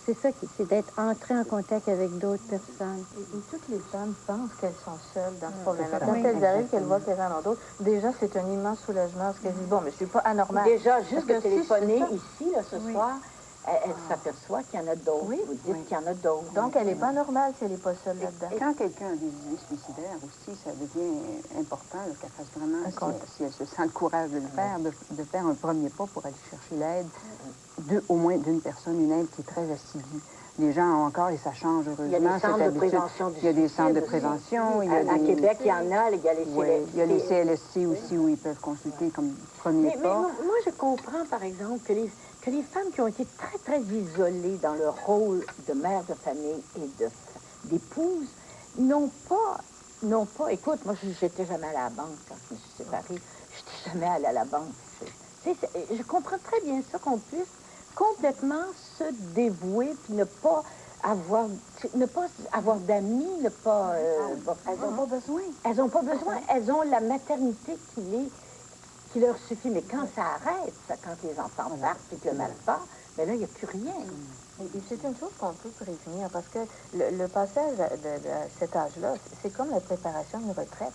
C'est ça, c'est d'être entré en contact avec d'autres personnes. Et toutes les femmes pensent qu'elles sont seules dans ce problème-là. Quand elles arrivent, qu'elles voient qu'elles en ont d'autres, déjà, c'est un immense soulagement parce qu'elles disent, bon, mais je suis pas anormale. Déjà, juste de téléphoner ici, là, ce soir, elle s'aperçoit qu'il y en a d'autres. Oui. Vous dites qu'il y en a d'autres. Donc, elle n'est pas normale si elle n'est pas seule là-dedans. Et quand quelqu'un a des idées suicidaires aussi, ça devient important là, qu'elle fasse vraiment, si elle se sent le courage de le faire, de faire un premier pas pour aller chercher l'aide, au moins d'une personne, une aide qui est très assidue. Les gens ont encore, et ça change heureusement. Il y a des centres de prévention du Il y a des suicide centres de aussi. prévention. À Québec, il y en a, il y a les CLSC. Il y a les CLSC aussi où ils peuvent consulter comme premier Mais pas. moi, je comprends, par exemple, que les femmes qui ont été très, très isolées dans leur rôle de mère de famille et d'épouse n'ont pas... Écoute, moi, j'étais jamais allée à la banque quand je me suis séparée. Je n'étais jamais allée à la banque. Je comprends très bien ça, qu'on puisse complètement se dévouer puis ne pas avoir d'amis, ne pas... Elles n'ont pas besoin. Elles n'ont pas besoin. Elles ont la maternité qui leur suffit. Mais quand ça arrête, quand les enfants partent et que le mal part, bien là, il n'y a plus rien. Et c'est une chose qu'on peut prévenir parce que le passage de cet âge-là, c'est comme la préparation d'une retraite.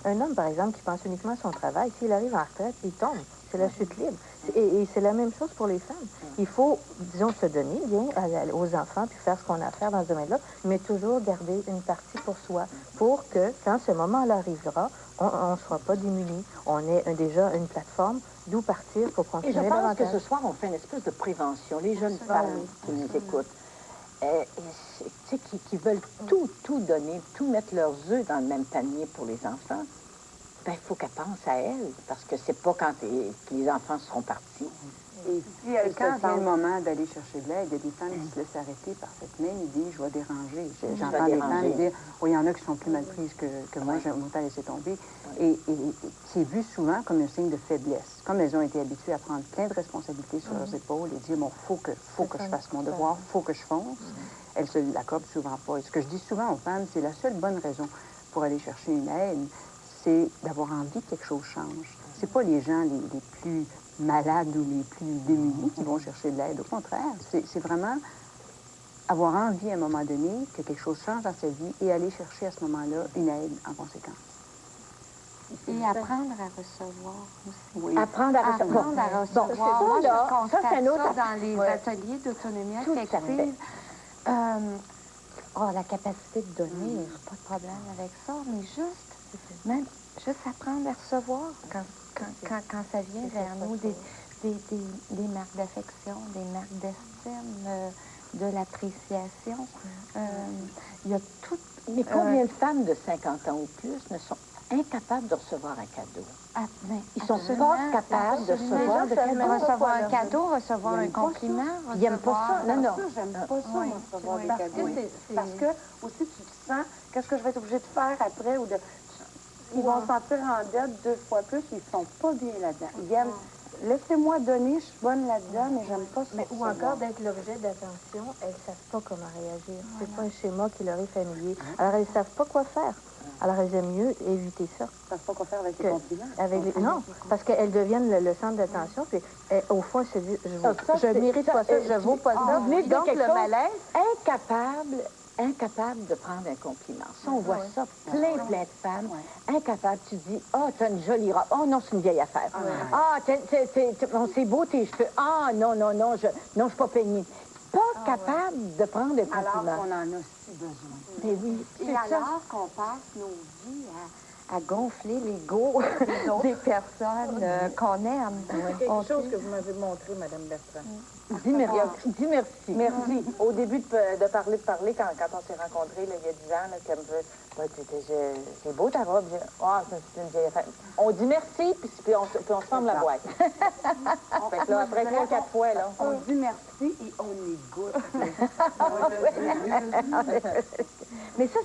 Un homme, par exemple, qui pense uniquement à son travail, s'il arrive en retraite, il tombe. C'est la chute libre. Et c'est la même chose pour les femmes. Il faut, disons, se donner bien aux enfants puis faire ce qu'on a à faire dans ce domaine-là, mais toujours garder une partie pour soi pour que, quand ce moment-là arrivera, on ne sera pas démunis. On ait déjà une plateforme d'où partir pour continuer Et je pense davantage. que ce soir, on fait une espèce de prévention. Les jeunes femmes qui nous écoutent, qui veulent tout donner, tout mettre leurs œufs dans le même panier pour les enfants, ben, il faut qu'elles pensent à elles, parce que c'est pas quand les enfants seront partis. Et si elles quand vient le moment d'aller chercher de l'aide, il y a des femmes qui se laissent arrêter par cette même idée, je vais déranger. J'entends des femmes dire, il y en a qui sont plus mal prises que moi, j'ai longtemps laissé tomber. Et c'est vu souvent comme un signe de faiblesse. Comme elles ont été habituées à prendre plein de responsabilités sur leurs épaules et dire, bon, faut que je fasse mon devoir, faut que je fonce. Elles se l'accordent souvent pas. Et ce que je dis souvent aux femmes, c'est la seule bonne raison pour aller chercher une aide, c'est d'avoir envie que quelque chose change. C'est pas les gens les plus malades ou les plus démunis qui vont chercher de l'aide. Au contraire, c'est vraiment avoir envie à un moment donné que quelque chose change dans sa vie et aller chercher à ce moment-là une aide en conséquence. Et apprendre à recevoir aussi. Oui. Apprendre à recevoir. Apprendre à recevoir. Bon, Moi, ça, je constate c'est un autre... ça dans les ateliers d'autonomie affective. La capacité de donner, pas de problème avec ça, mais juste apprendre à recevoir quand ça vient vers nous, des marques d'affection, des marques d'estime, de l'appréciation. Il y a tout... Mais combien de femmes de 50 ans ou plus ne sont incapables de recevoir un cadeau? Ils sont pas capables de recevoir un cadeau, recevoir un compliment. Ils n'aiment pas ça. Non. J'aime pas ça, recevoir des cadeaux. Parce que, aussi, tu te sens, qu'est-ce que je vais être obligée de faire après? Ils vont se sentir en dette 2 fois plus, ils ne sont pas bien là-dedans. Ils aiment, laissez-moi donner, je suis bonne là-dedans, mais j'aime pas ça. Ou encore d'être l'objet d'attention, elles ne savent pas comment réagir. C'est pas un schéma qui leur est familier. Alors, elles ne savent pas quoi faire. Alors, elles aiment mieux éviter ça. Ils ne savent pas quoi faire avec les compliments. Non, parce qu'elles deviennent le centre d'attention, puis au fond, elles se disent, je mérite pas ça, je vaux pas ça. Donc, le malaise... Incapable de prendre un compliment. Ça, on voit ça, plein de femmes, incapables. Tu dis, t'as une jolie robe. Oh non, c'est une vieille affaire. C'est beau tes cheveux. Non, je suis pas peignée. Pas capable de prendre un compliment. Alors qu'on en a si besoin. Mais oui, et alors qu'on passe nos vies à gonfler l'ego des personnes qu'on aime. C'est quelque chose que vous m'avez montré, Mme Bertrand. Dis merci. Dis merci. Merci. Au début de parler, quand on s'est rencontrés, là, il y a 10 ans, là, qu'elle me veut, c'est beau ta robe. C'est une vieille femme. On dit merci, puis on se ferme la boîte. Fait que là, après 3 ou 4 fois, là. On dit merci et on y goûte. Mais ça,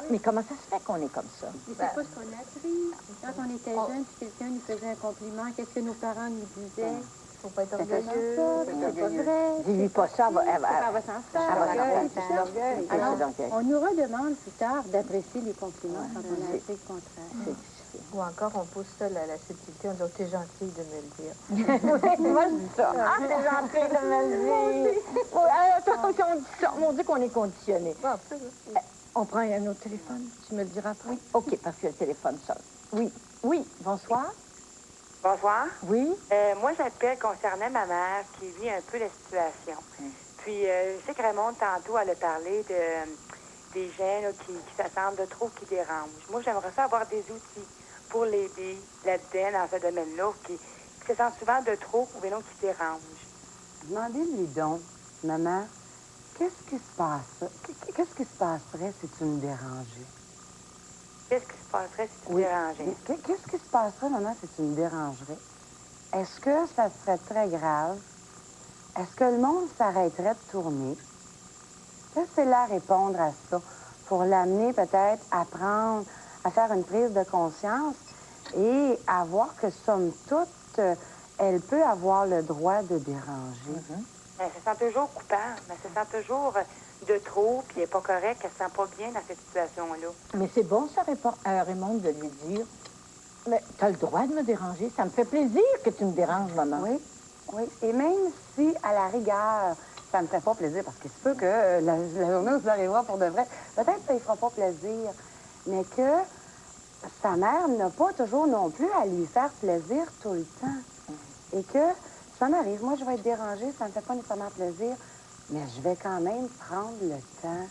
mais comment ça se fait qu'on est comme ça? Mais c'est pas ce qu'on a appris. Quand on était jeune, puis quelqu'un nous faisait un compliment, qu'est-ce que nos parents nous disaient? Faut pas être orgueilleux, c'est pas vrai. Dis-lui pas ça, elle va s'en faire. Alors, on nous redemande plus tard d'apprécier les compliments quand on a appris le contraire. Ou encore, on pousse ça la subtilité, on dit, oh, t'es gentille de me le dire. Moi, je dis ça. Ah, t'es gentille de me le dire. Attention, on dit ça. On dit qu'on est conditionné. On prend un autre téléphone. Tu me le diras après? Oui. OK, parce que le téléphone sonne. Oui. Oui. Bonsoir. Bonsoir. Oui. Moi, j'appelle concernant ma mère qui vit un peu la situation. Puis, je sais que Raymond, tantôt, elle a parlé des gens là, qui s'attendent de trop, qui dérangent. Moi, j'aimerais ça avoir des outils pour l'aider là-dedans, dans ce domaine-là, qui se sentent souvent de trop ou bien qui dérangent. Demandez-lui donc, maman, qu'est-ce qui se passe? Qu'est-ce qui se passerait si tu me dérangeais? Qu'est-ce qui se passerait si tu me dérangeais? Qu'est-ce qui se passerait, maman, si tu me dérangerais? Est-ce que ça serait très grave? Est-ce que le monde s'arrêterait de tourner? Laissez-la répondre à ça pour l'amener peut-être à prendre, à faire une prise de conscience et à voir que, somme toute, elle peut avoir le droit de déranger. Elle se sent toujours coupable. Elle se sent toujours de trop, puis elle n'est pas correcte. Elle se sent pas bien dans cette situation-là. Mais c'est bon, ça, Raymond, de lui dire, mais tu as le droit de me déranger. Ça me fait plaisir que tu me déranges, maman. Oui, oui. Et même si, à la rigueur, ça ne me fait pas plaisir, parce qu'il se peut que la journée où ça arrivera pour de vrai, peut-être que ça ne fera pas plaisir, mais que sa mère n'a pas toujours non plus à lui faire plaisir tout le temps. Et que ça m'arrive, moi, je vais être dérangée, ça ne me fait pas nécessairement plaisir, mais je vais quand même prendre le temps.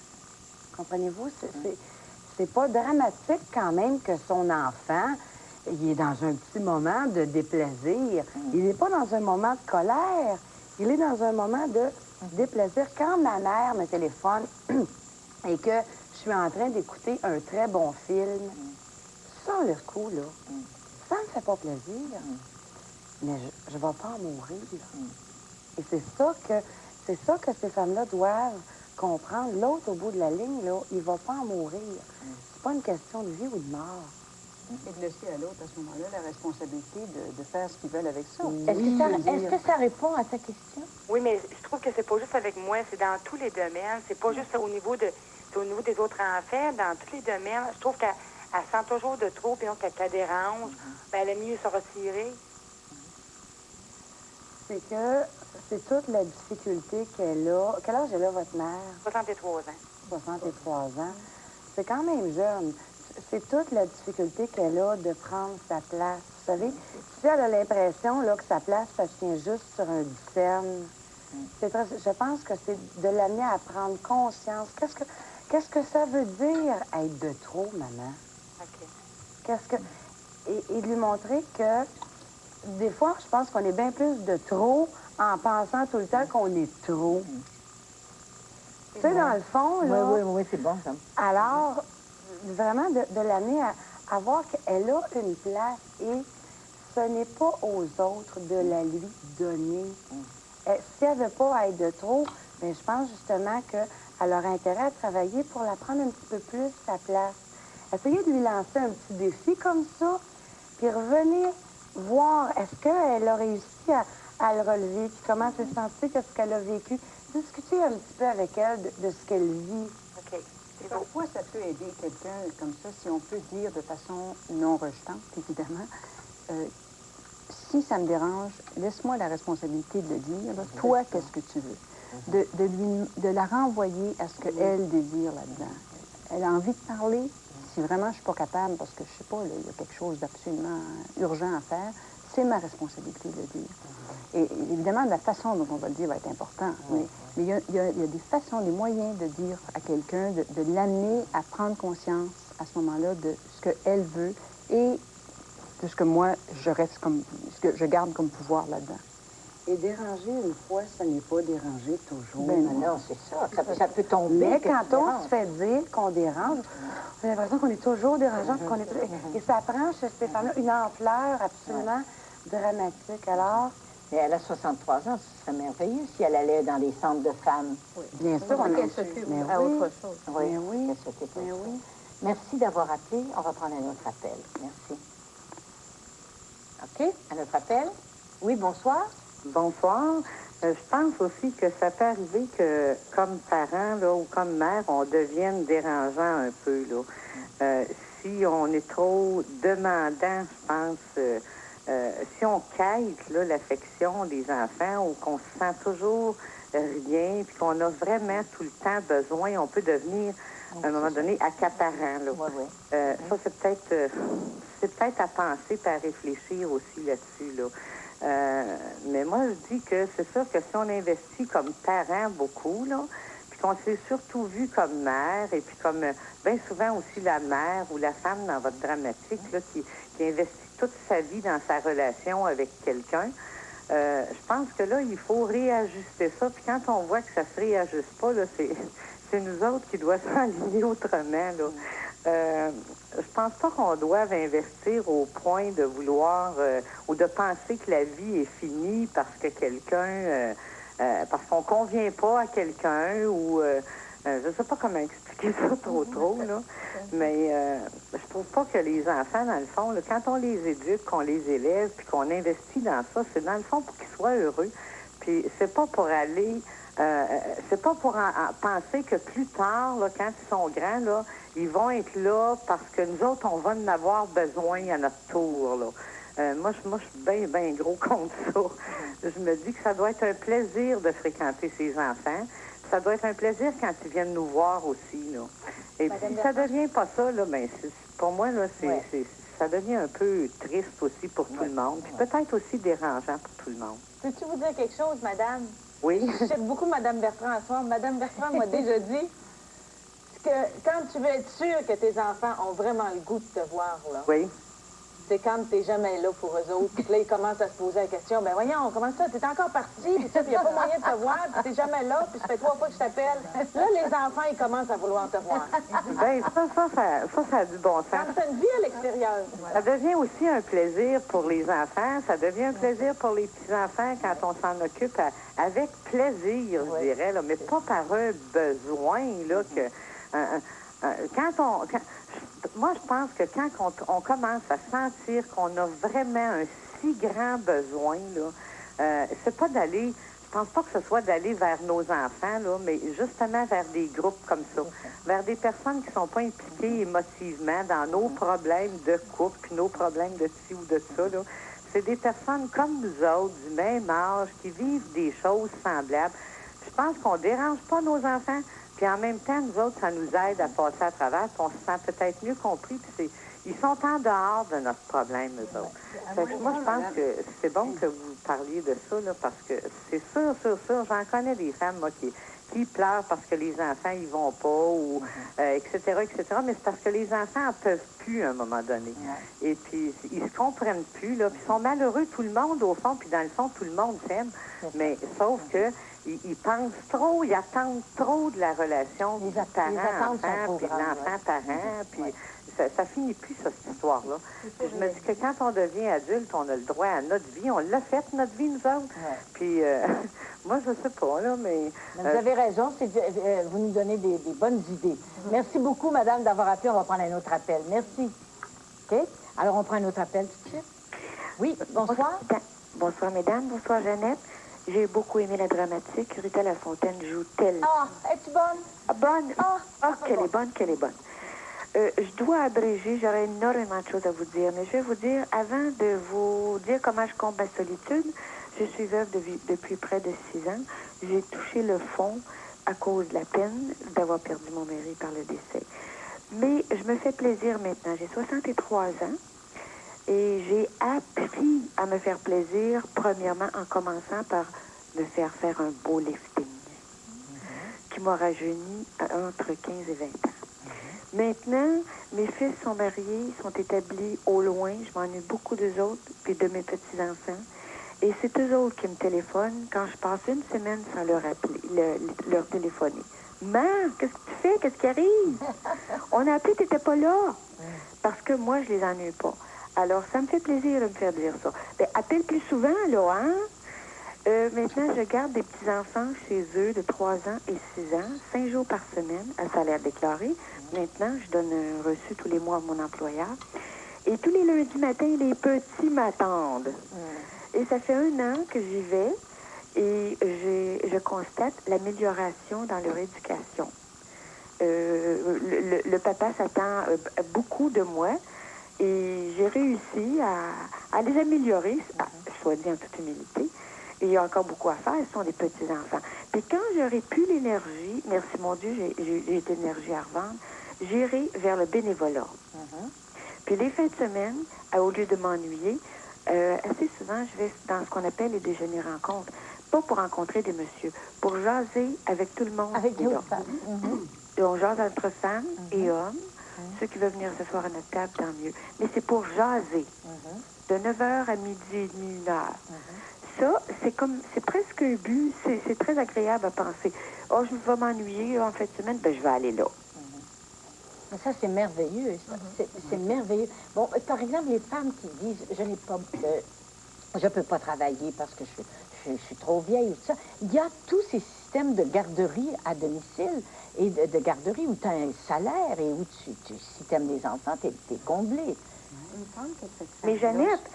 Comprenez-vous? C'est pas dramatique quand même que son enfant, il est dans un petit moment de déplaisir. Il n'est pas dans un moment de colère. Il est dans un moment de déplaisir. Quand ma mère me téléphone et que je suis en train d'écouter un très bon film, sur le coup, là, ça me fait pas plaisir. Mais je ne vais pas en mourir. Et c'est ça que ces femmes-là doivent comprendre. L'autre, au bout de la ligne, là, il ne va pas en mourir. C'est pas une question de vie ou de mort. Et de laisser à l'autre, à ce moment-là, la responsabilité de faire ce qu'ils veulent avec ça. Est-ce que ça répond à ta question? Oui, mais je trouve que c'est pas juste avec moi, c'est dans tous les domaines. C'est pas juste au niveau des autres enfants, dans tous les domaines. Je trouve qu'elle sent toujours de trop, puis donc qu'elle dérange. Ben, elle aime mieux se retirer. C'est que c'est toute la difficulté qu'elle a. Quel âge elle a, votre mère? 63 ans. 63 ans. C'est quand même jeune. C'est toute la difficulté qu'elle a de prendre sa place. Vous savez, si elle a l'impression là, que sa place, ça tient juste sur un dixaine, je pense que c'est de l'amener à prendre conscience. Qu'est-ce que ça veut dire être de trop, maman? OK. Et de lui montrer que des fois, je pense qu'on est bien plus de trop en pensant tout le temps qu'on est trop. Tu sais, dans le fond, là... Oui, c'est bon, ça. Alors, vraiment, de l'amener à voir qu'elle a une place et ce n'est pas aux autres de la lui donner. Si elle ne veut pas être de trop, bien, je pense justement qu'elle aurait intérêt à travailler pour la prendre un petit peu plus sa place. Essayez de lui lancer un petit défi comme ça, puis revenir voir, est-ce qu'elle a réussi à le relever, puis comment elle s'est sentie, qu'est-ce qu'elle a vécu. Discuter un petit peu avec elle de ce qu'elle vit. OK. Et parfois, ça peut aider quelqu'un comme ça, si on peut dire de façon non rejetante, évidemment, si ça me dérange, laisse-moi la responsabilité de le dire. Là, toi, qu'est-ce que tu veux? De la renvoyer à ce qu'elle désire là-dedans. Elle a envie de parler. Si vraiment je suis pas capable, parce que je sais pas, là, il y a quelque chose d'absolument urgent à faire, c'est ma responsabilité de le dire. Et évidemment, la façon dont on va le dire va être importante. Mais il y a des façons, des moyens de dire à quelqu'un, de l'amener à prendre conscience à ce moment-là de ce qu'elle veut et de ce que moi, ce que je garde comme pouvoir là-dedans. Et déranger une fois, ça n'est pas déranger toujours. Ben non, c'est ça. Ça peut tomber. Mais que quand tu on déranges. se fait dire qu'on dérange, on a l'impression qu'on est toujours dérangeant, qu'on est toujours... Et ça prend chez ces femmes-là une ampleur absolument dramatique. Alors, Et elle a 63 ans, ce serait merveilleux si elle allait dans les centres de femmes. bien sûr, on Qu'elle a... s'occupe Mais à oui, autre chose. Oui, mais oui, qu'elle s'occupe de mais ça. oui. Merci d'avoir appelé. On va prendre un autre appel. Merci. OK, un autre appel. Oui, bonsoir. Bonsoir. Je pense aussi que ça peut arriver que, comme parents là, ou comme mère, on devienne dérangeant un peu. Là. Si on est trop demandant, je pense, si on quête là, l'affection des enfants ou qu'on se sent toujours rien, puis qu'on a vraiment tout le temps besoin, on peut devenir, à un moment donné, accaparant. Là. Oui, oui. Ça, c'est peut-être à penser et à réfléchir aussi là-dessus. Là. Mais moi, je dis que c'est sûr que si on investit comme parent beaucoup, là, puis qu'on s'est surtout vu comme mère, et puis comme bien souvent aussi la mère ou la femme dans votre dramatique, là, qui investit toute sa vie dans sa relation avec quelqu'un, je pense que là, il faut réajuster ça. Puis quand on voit que ça se réajuste pas, là, c'est nous autres qui doivent s'aligner autrement. Là. Je pense pas qu'on doive investir au point de vouloir ou de penser que la vie est finie parce que quelqu'un, parce qu'on convient pas à quelqu'un ou je sais pas comment expliquer ça trop, là. Mais je trouve pas que les enfants, dans le fond, là, quand on les éduque, qu'on les élève, puis qu'on investit dans ça, c'est dans le fond pour qu'ils soient heureux. Puis c'est pas pour aller... c'est pas pour en penser que plus tard, là, quand ils sont grands, là, ils vont être là parce que nous autres, on va en avoir besoin à notre tour. Là. Moi, je suis bien gros contre ça. Je me dis que ça doit être un plaisir de fréquenter ces enfants. Ça doit être un plaisir quand ils viennent nous voir aussi. Là. Et puis, si ça devient pas ça, là, ben, pour moi, là, ça devient un peu triste aussi pour tout le monde. Puis peut-être aussi dérangeant pour tout le monde. Peux-tu vous dire quelque chose, madame? Oui. J'aime beaucoup Mme Bertrand ce soir. Mme Bertrand m'a déjà dit que quand tu veux être sûr que tes enfants ont vraiment le goût de te voir, là, oui. C'est quand t'es jamais là pour eux autres. Puis là, ils commencent à se poser la question, ben voyons, comment ça, t'es encore parti, puis ça, puis il n'y a pas moyen de te voir, puis t'es jamais là, puis ça fait 3 fois que je t'appelle. Là, les enfants, ils commencent à vouloir te voir. Bien, ça a du bon sens. Quand t'as une vie à l'extérieur. Ça devient aussi un plaisir pour les enfants, ça devient un plaisir pour les petits-enfants quand on s'en occupe avec plaisir, je dirais, là, mais pas par un besoin, là, que... Moi, je pense que quand on commence à sentir qu'on a vraiment un si grand besoin, là, c'est pas d'aller, je pense pas que ce soit d'aller vers nos enfants, là, mais justement vers des groupes comme ça, vers des personnes qui sont pas impliquées émotivement dans nos problèmes de couple, puis nos problèmes de ci ou de ça, là. C'est des personnes comme nous autres, du même âge, qui vivent des choses semblables. Je pense qu'on dérange pas nos enfants. Puis en même temps, nous autres, ça nous aide à passer à travers, puis on se sent peut-être mieux compris, puis ils sont en dehors de notre problème, eux autres. Fait que moi, je pense que c'est bon que vous parliez de ça, là, parce que c'est sûr, j'en connais des femmes, moi, qui pleurent parce que les enfants, ils vont pas, ou etc., mais c'est parce que les enfants en peuvent plus à un moment donné. Et puis, ils se comprennent plus, là, puis ils sont malheureux, tout le monde, au fond, puis dans le fond, tout le monde s'aime, mais sauf que ils pensent trop, ils attendent trop de la relation du parent-enfant, puis l'enfant-parent, puis ça finit plus, ça, cette histoire-là. Puis je me dis que quand on devient adulte, on a le droit à notre vie. On l'a fait, notre vie, nous autres. Puis moi, je sais pas, là, mais... Vous avez raison, vous nous donnez des bonnes idées. Merci beaucoup, madame, d'avoir appelé. On va prendre un autre appel. Merci. OK? Alors, on prend un autre appel tout de suite. Oui, bonsoir. Bonsoir, mesdames. Bonsoir, Jeannette. J'ai beaucoup aimé la dramatique. Rita Lafontaine joue tellement. Ah, es-tu bonne? Bonne? Qu'elle est bonne, qu'elle est bonne. Je dois abréger, j'aurais énormément de choses à vous dire, mais je vais vous dire, avant de vous dire comment je comble ma solitude, je suis veuve depuis près de 6 ans. J'ai touché le fond à cause de la peine d'avoir perdu mon mari par le décès. Mais je me fais plaisir maintenant. J'ai 63 ans et j'ai appris à me faire plaisir, premièrement en commençant par me faire un beau lifting qui m'a rajeuni entre 15 et 20 ans. Maintenant, mes fils sont mariés, sont établis au loin. Je m'ennuie beaucoup d'eux autres, puis de mes petits-enfants. Et c'est eux autres qui me téléphonent quand je passe une semaine sans leur appeler, leur téléphoner. Mère, qu'est-ce que tu fais? Qu'est-ce qui arrive? On a appelé, t'étais pas là. Parce que moi, je les ennuie pas. Alors, ça me fait plaisir de me faire dire ça. Ben, appelle plus souvent, là, hein? Maintenant, je garde des petits-enfants chez eux de 3 ans et 6 ans, 5 jours par semaine, à salaire déclaré. Maintenant, je donne un reçu tous les mois à mon employeur. Et tous les lundis matins, les petits m'attendent. Et ça fait 1 an que j'y vais et je constate l'amélioration dans leur éducation. Le papa s'attend beaucoup de moi et j'ai réussi à les améliorer, soit dit en toute humilité. Et il y a encore beaucoup à faire, ce sont des petits-enfants. Puis quand j'aurai plus l'énergie, merci mon Dieu, j'ai de l'énergie à revendre, j'irai vers le bénévolat. Puis les fins de semaine, au lieu de m'ennuyer, assez souvent, je vais dans ce qu'on appelle les déjeuners rencontres. Pas pour rencontrer des messieurs, pour jaser avec tout le monde. Avec qui est là. d'autres femmes. On jase entre femmes et hommes. Ceux qui veulent venir s'asseoir à notre table, tant mieux. Mais c'est pour jaser. De 9h à midi et demi, 1h. Ça, c'est presque un but. C'est très agréable à penser. Oh, je vais m'ennuyer en fin de semaine, ben je vais aller là. Mais ça, c'est merveilleux. C'est merveilleux. Bon, par exemple, les femmes qui disent, je peux pas travailler parce que je suis trop vieille ou tout ça. Il y a tous ces systèmes de garderie à domicile et de garderie où tu as un salaire et où si tu aimes les enfants, tu es comblé. Mais Jeannette,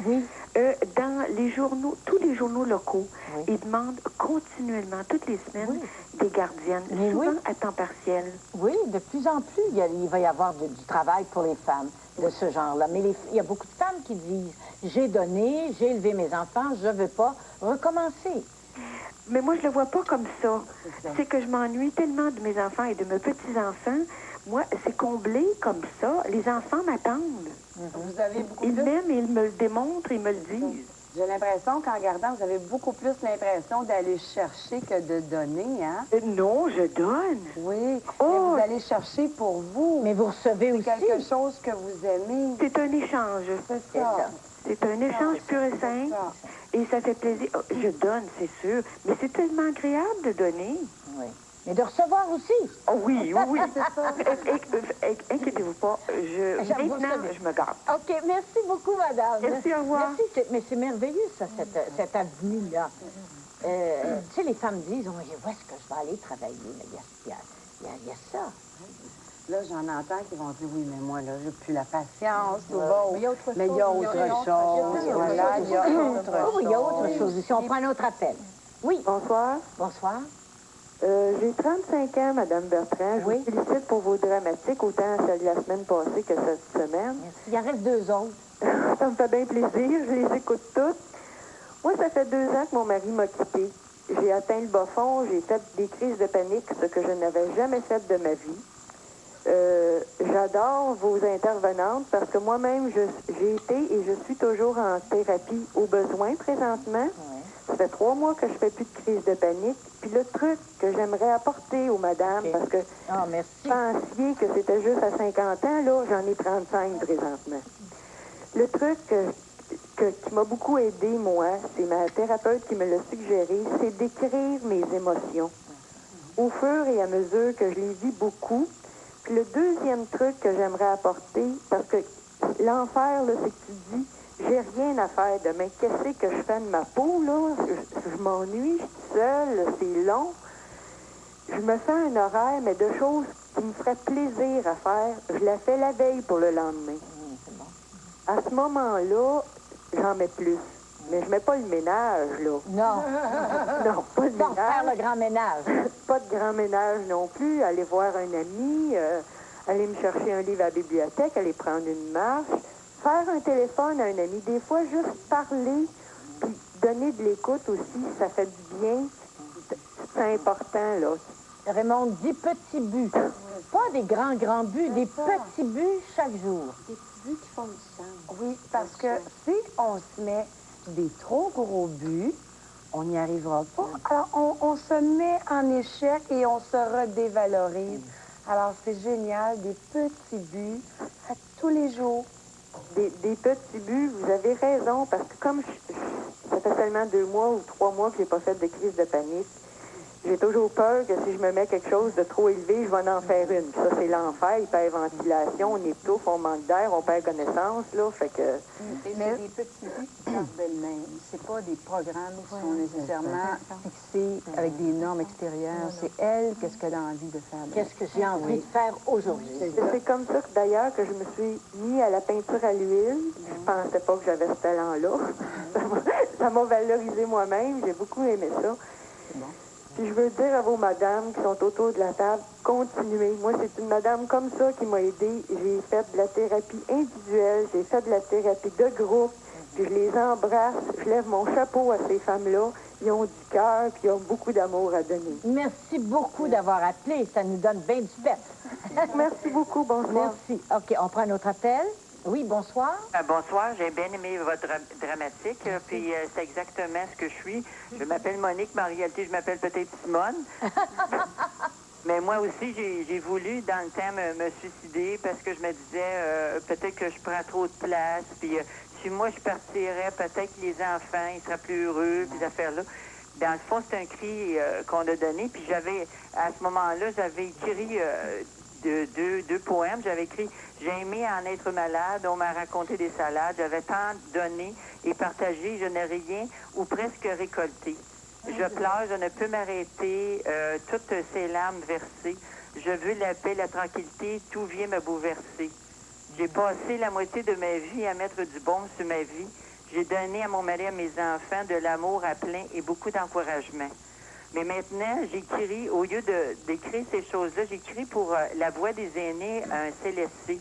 dans les journaux, tous les journaux locaux, ils demandent continuellement, toutes les semaines, des gardiennes, souvent à temps partiel. Oui, de plus en plus, il va y avoir du travail pour les femmes de ce genre-là. Mais il y a beaucoup de femmes qui disent, j'ai donné, j'ai élevé mes enfants, je ne veux pas recommencer. Mais moi, je le vois pas comme ça. C'est que je m'ennuie tellement de mes enfants et de mes petits-enfants. Moi, c'est comblé comme ça. Les enfants m'attendent. Vous avez beaucoup Ils plus... m'aiment, ils me le démontrent, ils me le disent. J'ai l'impression qu'en regardant, vous avez beaucoup plus l'impression d'aller chercher que de donner, hein? Non, je donne. Oui, mais vous allez chercher pour vous. Mais vous recevez aussi. C'est quelque chose que vous aimez. C'est un échange. C'est ça. C'est un échange pur et simple. Et ça fait plaisir. Oh, je donne, c'est sûr. Mais c'est tellement agréable de donner. Oui. Mais de recevoir aussi. Oh, oui, oui. Inquiétez-vous pas. Maintenant, je me garde. OK, merci beaucoup, madame. Merci, au revoir. Merci, mais c'est merveilleux, ça, cette avenue-là. Tu sais, les femmes disent, oh, où est-ce que je vais aller travailler? Mais il y a ça. Là, j'en entends qui vont dire, oui, mais moi, là, j'ai plus la patience. Mais il y a autre chose. Mais il y a autre chose. Voilà, il y a autre chose. Oui, il y a autre chose. Si on prend un autre appel. Oui. Bonsoir. Bonsoir. J'ai 35 ans, Madame Bertrand. Je vous félicite pour vos dramatiques, autant celle de la semaine passée que cette semaine. Merci. Il en reste 2 autres. Ça me fait bien plaisir. Je les écoute toutes. Moi, ça fait 2 ans que mon mari m'a quitté. J'ai atteint le bas fond. J'ai fait des crises de panique, ce que je n'avais jamais fait de ma vie. J'adore vos intervenantes parce que moi-même, j'ai été et je suis toujours en thérapie au besoin présentement. Ça fait 3 mois que je fais plus de crise de panique. Puis le truc que j'aimerais apporter aux madames, parce que pensiez que c'était juste à 50 ans, là, j'en ai 35 présentement. Le truc qui m'a beaucoup aidé, moi, c'est ma thérapeute qui me l'a suggéré, c'est d'écrire mes émotions. Au fur et à mesure que je les vis beaucoup. Puis le deuxième truc que j'aimerais apporter, parce que l'enfer, là, c'est que tu dis, j'ai rien à faire demain. Qu'est-ce que je fais de ma peau, là? Je m'ennuie, je suis seule, c'est long. Je me fais un horaire, mais de choses qui me feraient plaisir à faire. Je la fais la veille pour le lendemain. À ce moment-là, j'en mets plus. Mais je mets pas le ménage, là. Non. Non, pas le ménage. Faire le grand ménage. Pas de grand ménage non plus. Aller voir un ami, aller me chercher un livre à la bibliothèque, aller prendre une marche. Faire un téléphone à un ami. Des fois, juste parler, puis donner de l'écoute aussi, ça fait du bien. C'est important, là. Raymond, 10 petits buts. Pas des grands buts, des petits buts chaque jour. Des petits buts qui font du sens. Oui, parce que si on se met des trop gros buts, on n'y arrivera pas. Alors, on se met en échec et on se redévalorise. Alors, c'est génial, des petits buts à tous les jours. Des petits buts, vous avez raison, parce que comme ça ça fait seulement 2 mois ou 3 mois que j'ai pas fait de crise de panique. J'ai toujours peur que si je me mets quelque chose de trop élevé, je vais en faire une. Puis ça, c'est l'enfer, hyperventilation, on étouffe, on manque d'air, on perd connaissance, là, fait que... C'est des petits buts qui partent d'elles-mêmes. C'est pas des programmes qui sont nécessairement fixés avec des normes extérieures. C'est elle, qu'est-ce qu'elle a envie de faire. Qu'est-ce que j'ai envie de faire aujourd'hui? C'est comme ça que, d'ailleurs, que je me suis mis à la peinture à l'huile. Je pensais pas que j'avais ce talent-là. Ça m'a valorisé moi-même. J'ai beaucoup aimé ça. Puis je veux dire à vos madames qui sont autour de la table, continuez. Moi, c'est une madame comme ça qui m'a aidée. J'ai fait de la thérapie individuelle, j'ai fait de la thérapie de groupe, puis je les embrasse, je lève mon chapeau à ces femmes-là. Ils ont du cœur, puis ils ont beaucoup d'amour à donner. Merci beaucoup d'avoir appelé. Ça nous donne bien du pep. Merci beaucoup. Bonsoir. Merci. OK, on prend un autre appel. Oui, bonsoir. Bonsoir, j'ai bien aimé votre dramatique, puis c'est exactement ce que je suis. Je m'appelle Monique, mais en réalité, je m'appelle peut-être Simone. Mais moi aussi, j'ai voulu, dans le temps, me suicider parce que je me disais, peut-être que je prends trop de place, puis si moi, je partirais, peut-être que les enfants, ils seraient plus heureux, puis ces affaires-là. Dans le fond, c'est un cri qu'on a donné, puis à ce moment-là, j'avais écrit deux poèmes. J'avais écrit « J'ai aimé en être malade, on m'a raconté des salades, j'avais tant donné et partagé, je n'ai rien ou presque récolté. Je pleure, je ne peux m'arrêter, toutes ces larmes versées. Je veux la paix, la tranquillité, tout vient me bouleverser. J'ai passé la moitié de ma vie à mettre du baume sur ma vie. J'ai donné à mon mari et à mes enfants de l'amour à plein et beaucoup d'encouragement. Mais maintenant, j'écris, au lieu d'écrire ces choses-là, j'écris pour La Voix des aînés, un CLSC.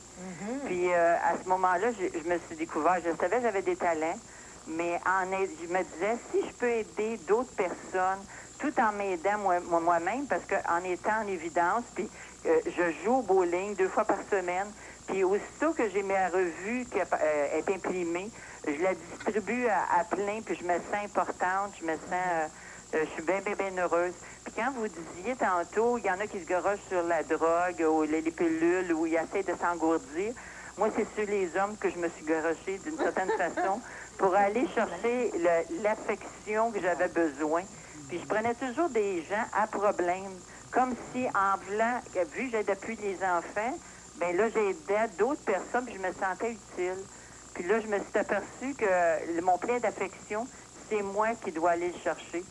Puis à ce moment-là, je me suis découvert, je savais que j'avais des talents, mais je me disais, si je peux aider d'autres personnes, tout en m'aidant moi-même, parce qu'en étant en évidence, puis je joue au bowling 2 fois par semaine, puis aussitôt que j'ai ma revue qui est imprimée, je la distribue à plein, puis je me sens importante, je me sens... je suis bien, bien, bien heureuse. Puis quand vous disiez tantôt, il y en a qui se garochent sur la drogue ou les pilules ou ils essaient de s'engourdir. Moi, c'est sur les hommes que je me suis garochée d'une certaine façon pour aller chercher l'affection que j'avais besoin. Puis je prenais toujours des gens à problème, comme si en voulant, vu que j'aidais plus les enfants, bien là, j'aidais d'autres personnes puis je me sentais utile. Puis là, je me suis aperçue que mon plein d'affection, c'est moi qui dois aller le chercher.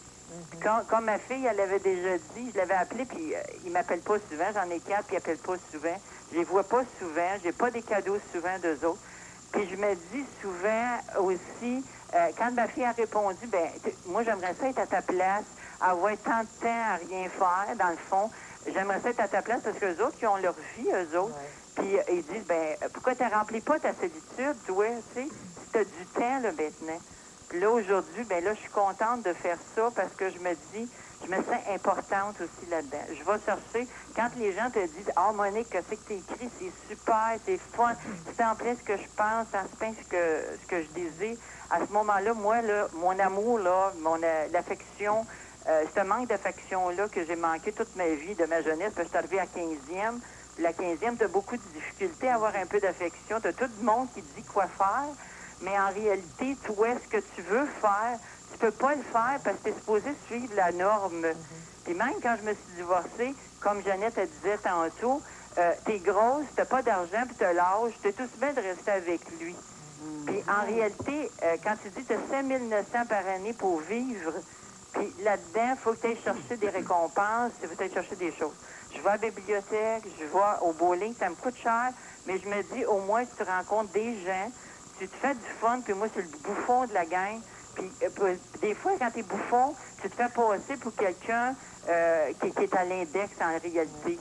Comme ma fille, elle avait déjà dit, je l'avais appelé, puis il m'appelle pas souvent. J'en ai 4, puis il m'appelle pas souvent. Je les vois pas souvent. J'ai pas des cadeaux souvent d'eux autres. Puis je me dis souvent aussi, quand ma fille a répondu, ben moi, j'aimerais ça être à ta place, avoir tant de temps à rien faire, dans le fond. J'aimerais ça être à ta place parce qu'eux autres, qui ont leur vie, eux autres. Puis ils disent, ben pourquoi tu remplis pas ta solitude, toi, tu sais, si tu as du temps, là, maintenant. Puis là, aujourd'hui, ben là, je suis contente de faire ça parce que je me dis, je me sens importante aussi là-dedans. Je vais chercher, quand les gens te disent, « Ah, Monique, qu'est-ce que tu écris? C'est super, c'est fun, c'est en plein ce que je pense, c'est en plein ce que je désire. » À ce moment-là, moi, là, mon amour, là, l'affection, ce manque d'affection-là que j'ai manqué toute ma vie, de ma jeunesse, parce que je suis arrivée à 15e. La 15e, tu as beaucoup de difficultés à avoir un peu d'affection. Tu as tout le monde qui te dit quoi faire. Mais en réalité, toi, ce que tu veux faire, tu peux pas le faire parce que tu es supposé suivre la norme. Puis même quand je me suis divorcée, comme Jeannette elle disait tantôt, t'es grosse, t'as pas d'argent, puis t'as l'âge, t'es tout bien de rester avec lui. Puis en réalité, quand tu dis que t'as 5 900 par année pour vivre, puis là-dedans, il faut que tu ailles chercher des récompenses, il faut que tu ailles chercher des choses. Je vais à la bibliothèque, je vais au bowling, ça me coûte cher, mais je me dis, au moins, tu rencontres des gens, tu te fais du fun, puis moi, c'est le bouffon de la gang. Puis des fois, quand t'es bouffon, tu te fais passer pour quelqu'un qui est à l'index en réalité.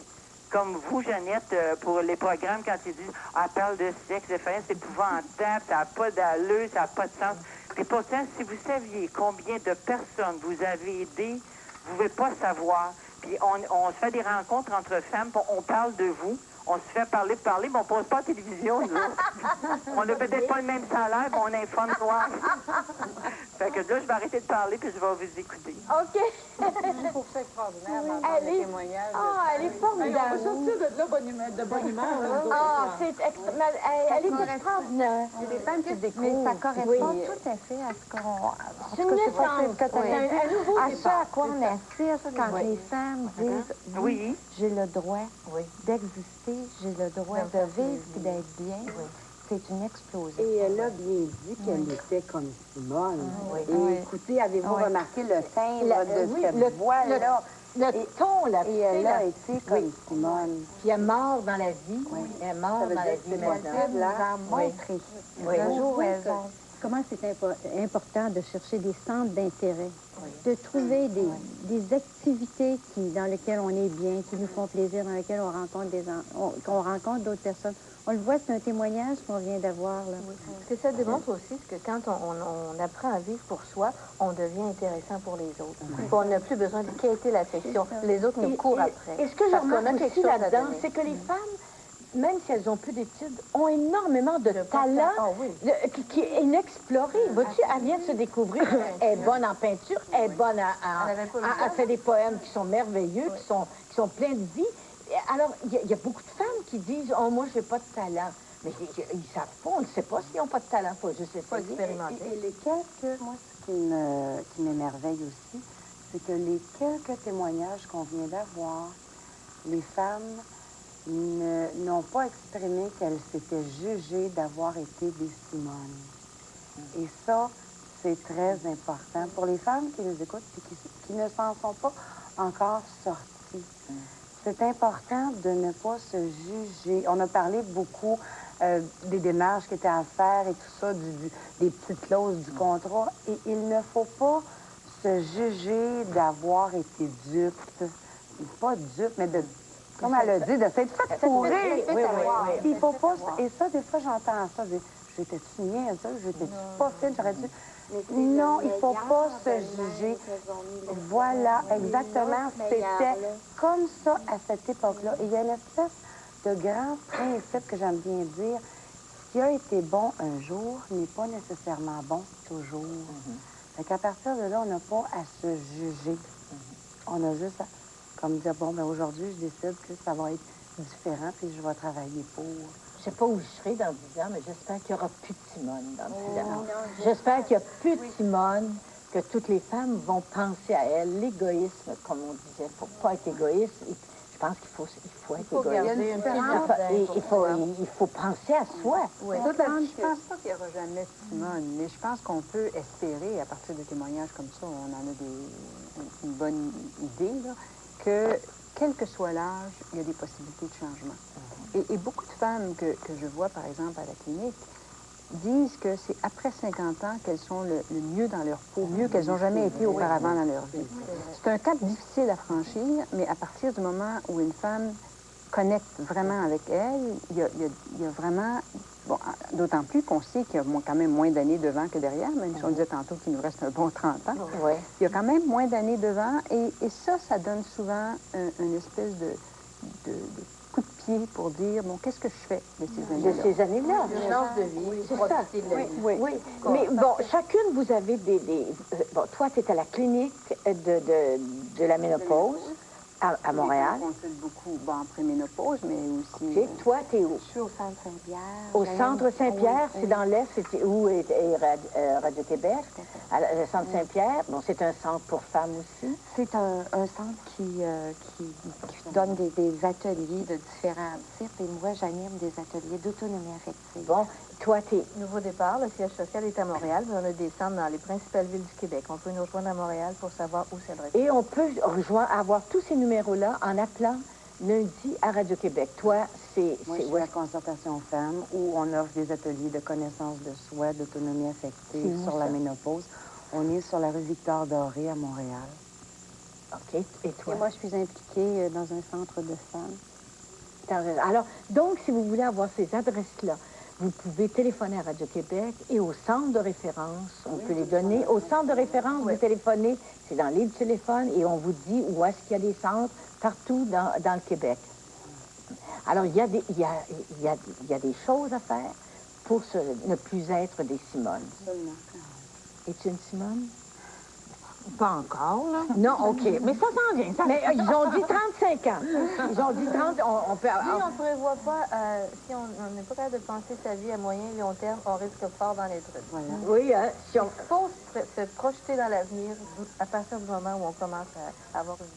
Comme vous, Jeannette, pour les programmes, quand ils disent « Ah, parle de sexe, c'est épouvantable, ça n'a pas d'allure, ça n'a pas de sens. » Puis pourtant, si vous saviez combien de personnes vous avez aidé, vous ne pouvez pas savoir. Puis on se fait des rencontres entre femmes, on parle de vous, On se fait parler, mais on ne pose pas à la télévision, nous autres. On n'a peut-être pas le même salaire, mais on informe toi. Fait que là, je vais arrêter de parler, puis je vais vous écouter. OK. Je trouve ça extraordinaire d'entendre les témoignages. Ah, elle est formidable. On va sortir de là de bonne humeur. Ah, elle est extraordinaire. Il y a des femmes qui se découvrent. Mais ça correspond tout à fait à ce qu'on... C'est une naissance. Un nouveau à ce départ. à quoi on aspire quand les femmes disent oui, j'ai le droit d'exister, j'ai le droit de vivre et d'être bien. C'est une explosion. Et elle a bien dit qu'elle était comme Simone. Et écoutez, avez-vous remarqué le timbre de cette voix-là? Le ton, là. Et elle a été comme Simone. Puis elle est morte dans la vie. Elle est morte dans la vie maintenant. Un jour, Comment c'est important de chercher des centres d'intérêt, de trouver des activités dans lesquelles on est bien, qui nous font plaisir, dans lesquelles on rencontre rencontre d'autres personnes. On le voit, c'est un témoignage qu'on vient d'avoir. Là. Parce que ça démontre aussi que quand on apprend à vivre pour soi, on devient intéressant pour les autres. On n'a plus besoin de quêter l'affection. Les autres nous courent après. Et ce que je Parce qu'on a remarque quelque aussi chose à là-dedans, donner. c'est que les femmes, même si elles n'ont plus d'études, ont énormément de talent qui est inexploré. Vois-tu, elle vient de se découvrir. Elle est bonne en peinture, elle est bonne elle fait des poèmes qui sont merveilleux, qui sont pleins de vie. Alors, il y a beaucoup de femmes qui disent « Oh, moi, je n'ai pas de talent ». Mais ils savent pas, on ne sait pas s'ils n'ont pas de talent, il faut juste expérimenter. Et les quelques, moi, ce qui m'émerveille aussi, c'est que les quelques témoignages qu'on vient d'avoir, les femmes n'ont pas exprimé qu'elles s'étaient jugées d'avoir été des Simones. Et ça, c'est très important pour les femmes qui nous écoutent et qui ne s'en sont pas encore sorties. C'est important de ne pas se juger. On a parlé beaucoup des démarches qui étaient à faire et tout ça, des petites clauses du contrat. Et il ne faut pas se juger d'avoir été dupe. Pas dupe, mais comme elle a dit, de s'être fait fourrer. Il faut pas... Et ça, des fois, j'entends ça. J'étais-tu niaiseuse? J'étais-tu pas fine? J'aurais dû... Non, il ne faut pas se juger. Voilà, exactement. C'était comme ça à cette époque-là. Et il y a une espèce de grand principe que j'aime bien dire. Ce qui a été bon un jour n'est pas nécessairement bon toujours. Fait qu'à partir de là, on n'a pas à se juger. On a juste à, comme dire, bon, ben aujourd'hui, je décide que ça va être différent, puis je vais travailler pour... Je ne sais pas où je serai dans 10 ans, mais j'espère qu'il n'y aura plus de Simone dans 10 ans. J'espère qu'il n'y a plus de Simone, que toutes les femmes vont penser à elles. L'égoïsme, comme on disait, il ne faut pas être égoïste. Je pense qu'il faut être égoïste. Il faut penser à soi. Je ne pense pas qu'il n'y aura jamais de Simone, mais je pense qu'on peut espérer, à partir de témoignages comme ça, on en a une bonne idée, là, que quel que soit l'âge, il y a des possibilités de changement. Et beaucoup de femmes que je vois, par exemple, à la clinique, disent que c'est après 50 ans qu'elles sont le mieux dans leur peau, mieux qu'elles n'ont jamais été auparavant dans leur vie. C'est un cap difficile à franchir, mais à partir du moment où une femme connecte vraiment avec elle, il y a vraiment... Bon, d'autant plus qu'on sait qu'il y a quand même moins d'années devant que derrière, même si on disait tantôt qu'il nous reste un bon 30 ans. Il y a quand même moins d'années devant, et ça donne souvent une espèce de coup de pied pour dire, bon, qu'est-ce que je fais de ces années-là? De ces années-là. Une chance de vie, profiter de la vie. Oui. Mais bon, chacune, vous avez bon, toi, tu es à la clinique de la ménopause à Montréal. On consulte beaucoup, bon, en préménopause, mais aussi... OK. Toi, tu es où? Je suis au Centre Saint-Pierre. Au Centre Saint-Pierre, c'est dans l'Est, c'est où est Radio-Québec? Le Centre Saint-Pierre, bon, c'est un centre pour femmes aussi. C'est un centre qui donne des ateliers de différents types. Et moi, j'anime des ateliers d'autonomie affective. Bon, toi, tu es... Nouveau départ, le siège social est à Montréal, mais on a des centres dans les principales villes du Québec. On peut nous rejoindre à Montréal pour savoir où s'adresser. Et on peut avoir tous ces numéros-là en appelant lundi à Radio-Québec. Toi, c'est... Moi, je suis à la concertation femmes où on offre des ateliers de connaissance de soi, d'autonomie affective sur la ménopause. On est sur la rue Victor-Doré à Montréal. OK. Et toi? Et moi, je suis impliquée dans un centre de femmes. Alors, donc, si vous voulez avoir ces adresses-là, vous pouvez téléphoner à Radio-Québec et au centre de référence. On peut les donner. Au centre de référence, vous téléphonez, c'est dans les téléphones et on vous dit où est-ce qu'il y a des centres partout dans le Québec. Alors, il y a des choses à faire pour ne plus être des Simones. Es-tu une Simone? Pas encore, là. Non, OK. Mais ça s'en vient. Mais ils ont dit 35 ans. Ils ont dit 30... On peut... Si on ne prévoit pas, si on n'est pas capable de penser sa vie à moyen et long terme, on risque fort d'en être. Voilà. Oui, hein, si on... Il faut se projeter dans l'avenir à partir du moment où on commence à avoir une vie.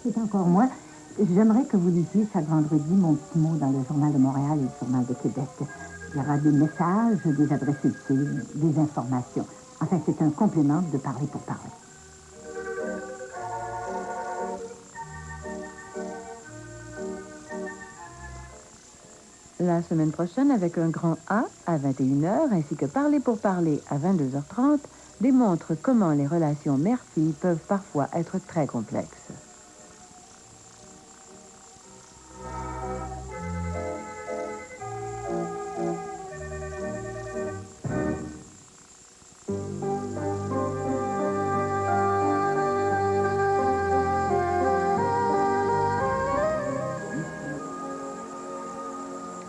C'est encore moi. J'aimerais que vous lisiez chaque vendredi mon petit mot dans le Journal de Montréal et le Journal de Québec. Il y aura des messages, des adresses utiles, des informations. Enfin, c'est un complément de parler pour parler. La semaine prochaine, avec un grand A à 21h, ainsi que Parler pour parler à 22h30, démontre comment les relations mère-fille peuvent parfois être très complexes.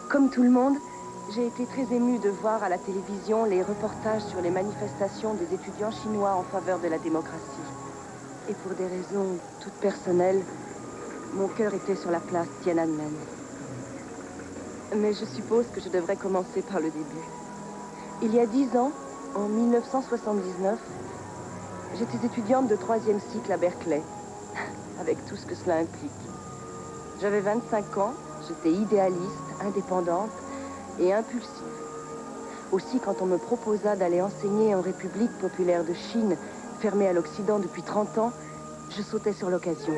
Comme tout le monde, j'ai été très émue de voir à la télévision les reportages sur les manifestations des étudiants chinois en faveur de la démocratie. Et pour des raisons toutes personnelles, mon cœur était sur la place Tiananmen. Mais je suppose que je devrais commencer par le début. Il y a 10 ans, en 1979, j'étais étudiante de 3e cycle à Berkeley, avec tout ce que cela implique. J'avais 25 ans, j'étais idéaliste, indépendante et impulsive. Aussi, quand on me proposa d'aller enseigner en République populaire de Chine, fermée à l'Occident depuis 30 ans, je sautais sur l'occasion.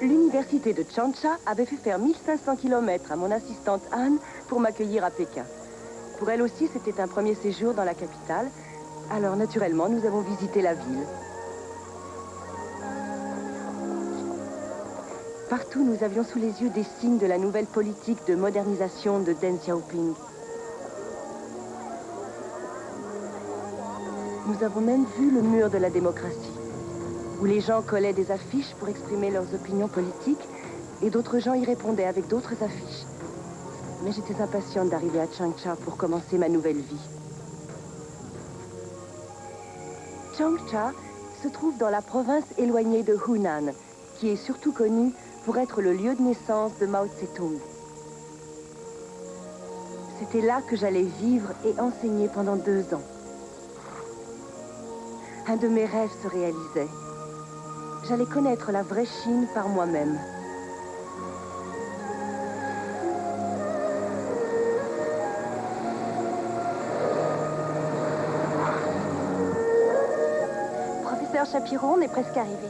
L'université de Changsha avait fait faire 1500 km à mon assistante Anne pour m'accueillir à Pékin. Pour elle aussi, c'était un premier séjour dans la capitale. Alors, naturellement, nous avons visité la ville. Partout, nous avions sous les yeux des signes de la nouvelle politique de modernisation de Deng Xiaoping. Nous avons même vu le mur de la démocratie, où les gens collaient des affiches pour exprimer leurs opinions politiques, et d'autres gens y répondaient avec d'autres affiches. Mais j'étais impatiente d'arriver à Changsha pour commencer ma nouvelle vie. Changsha se trouve dans la province éloignée de Hunan, qui est surtout connue pour être le lieu de naissance de Mao Tse-tung. C'était là que j'allais vivre et enseigner pendant 2 ans. Un de mes rêves se réalisait. J'allais connaître la vraie Chine par moi-même. Professeur Chapiron, on est presque arrivé.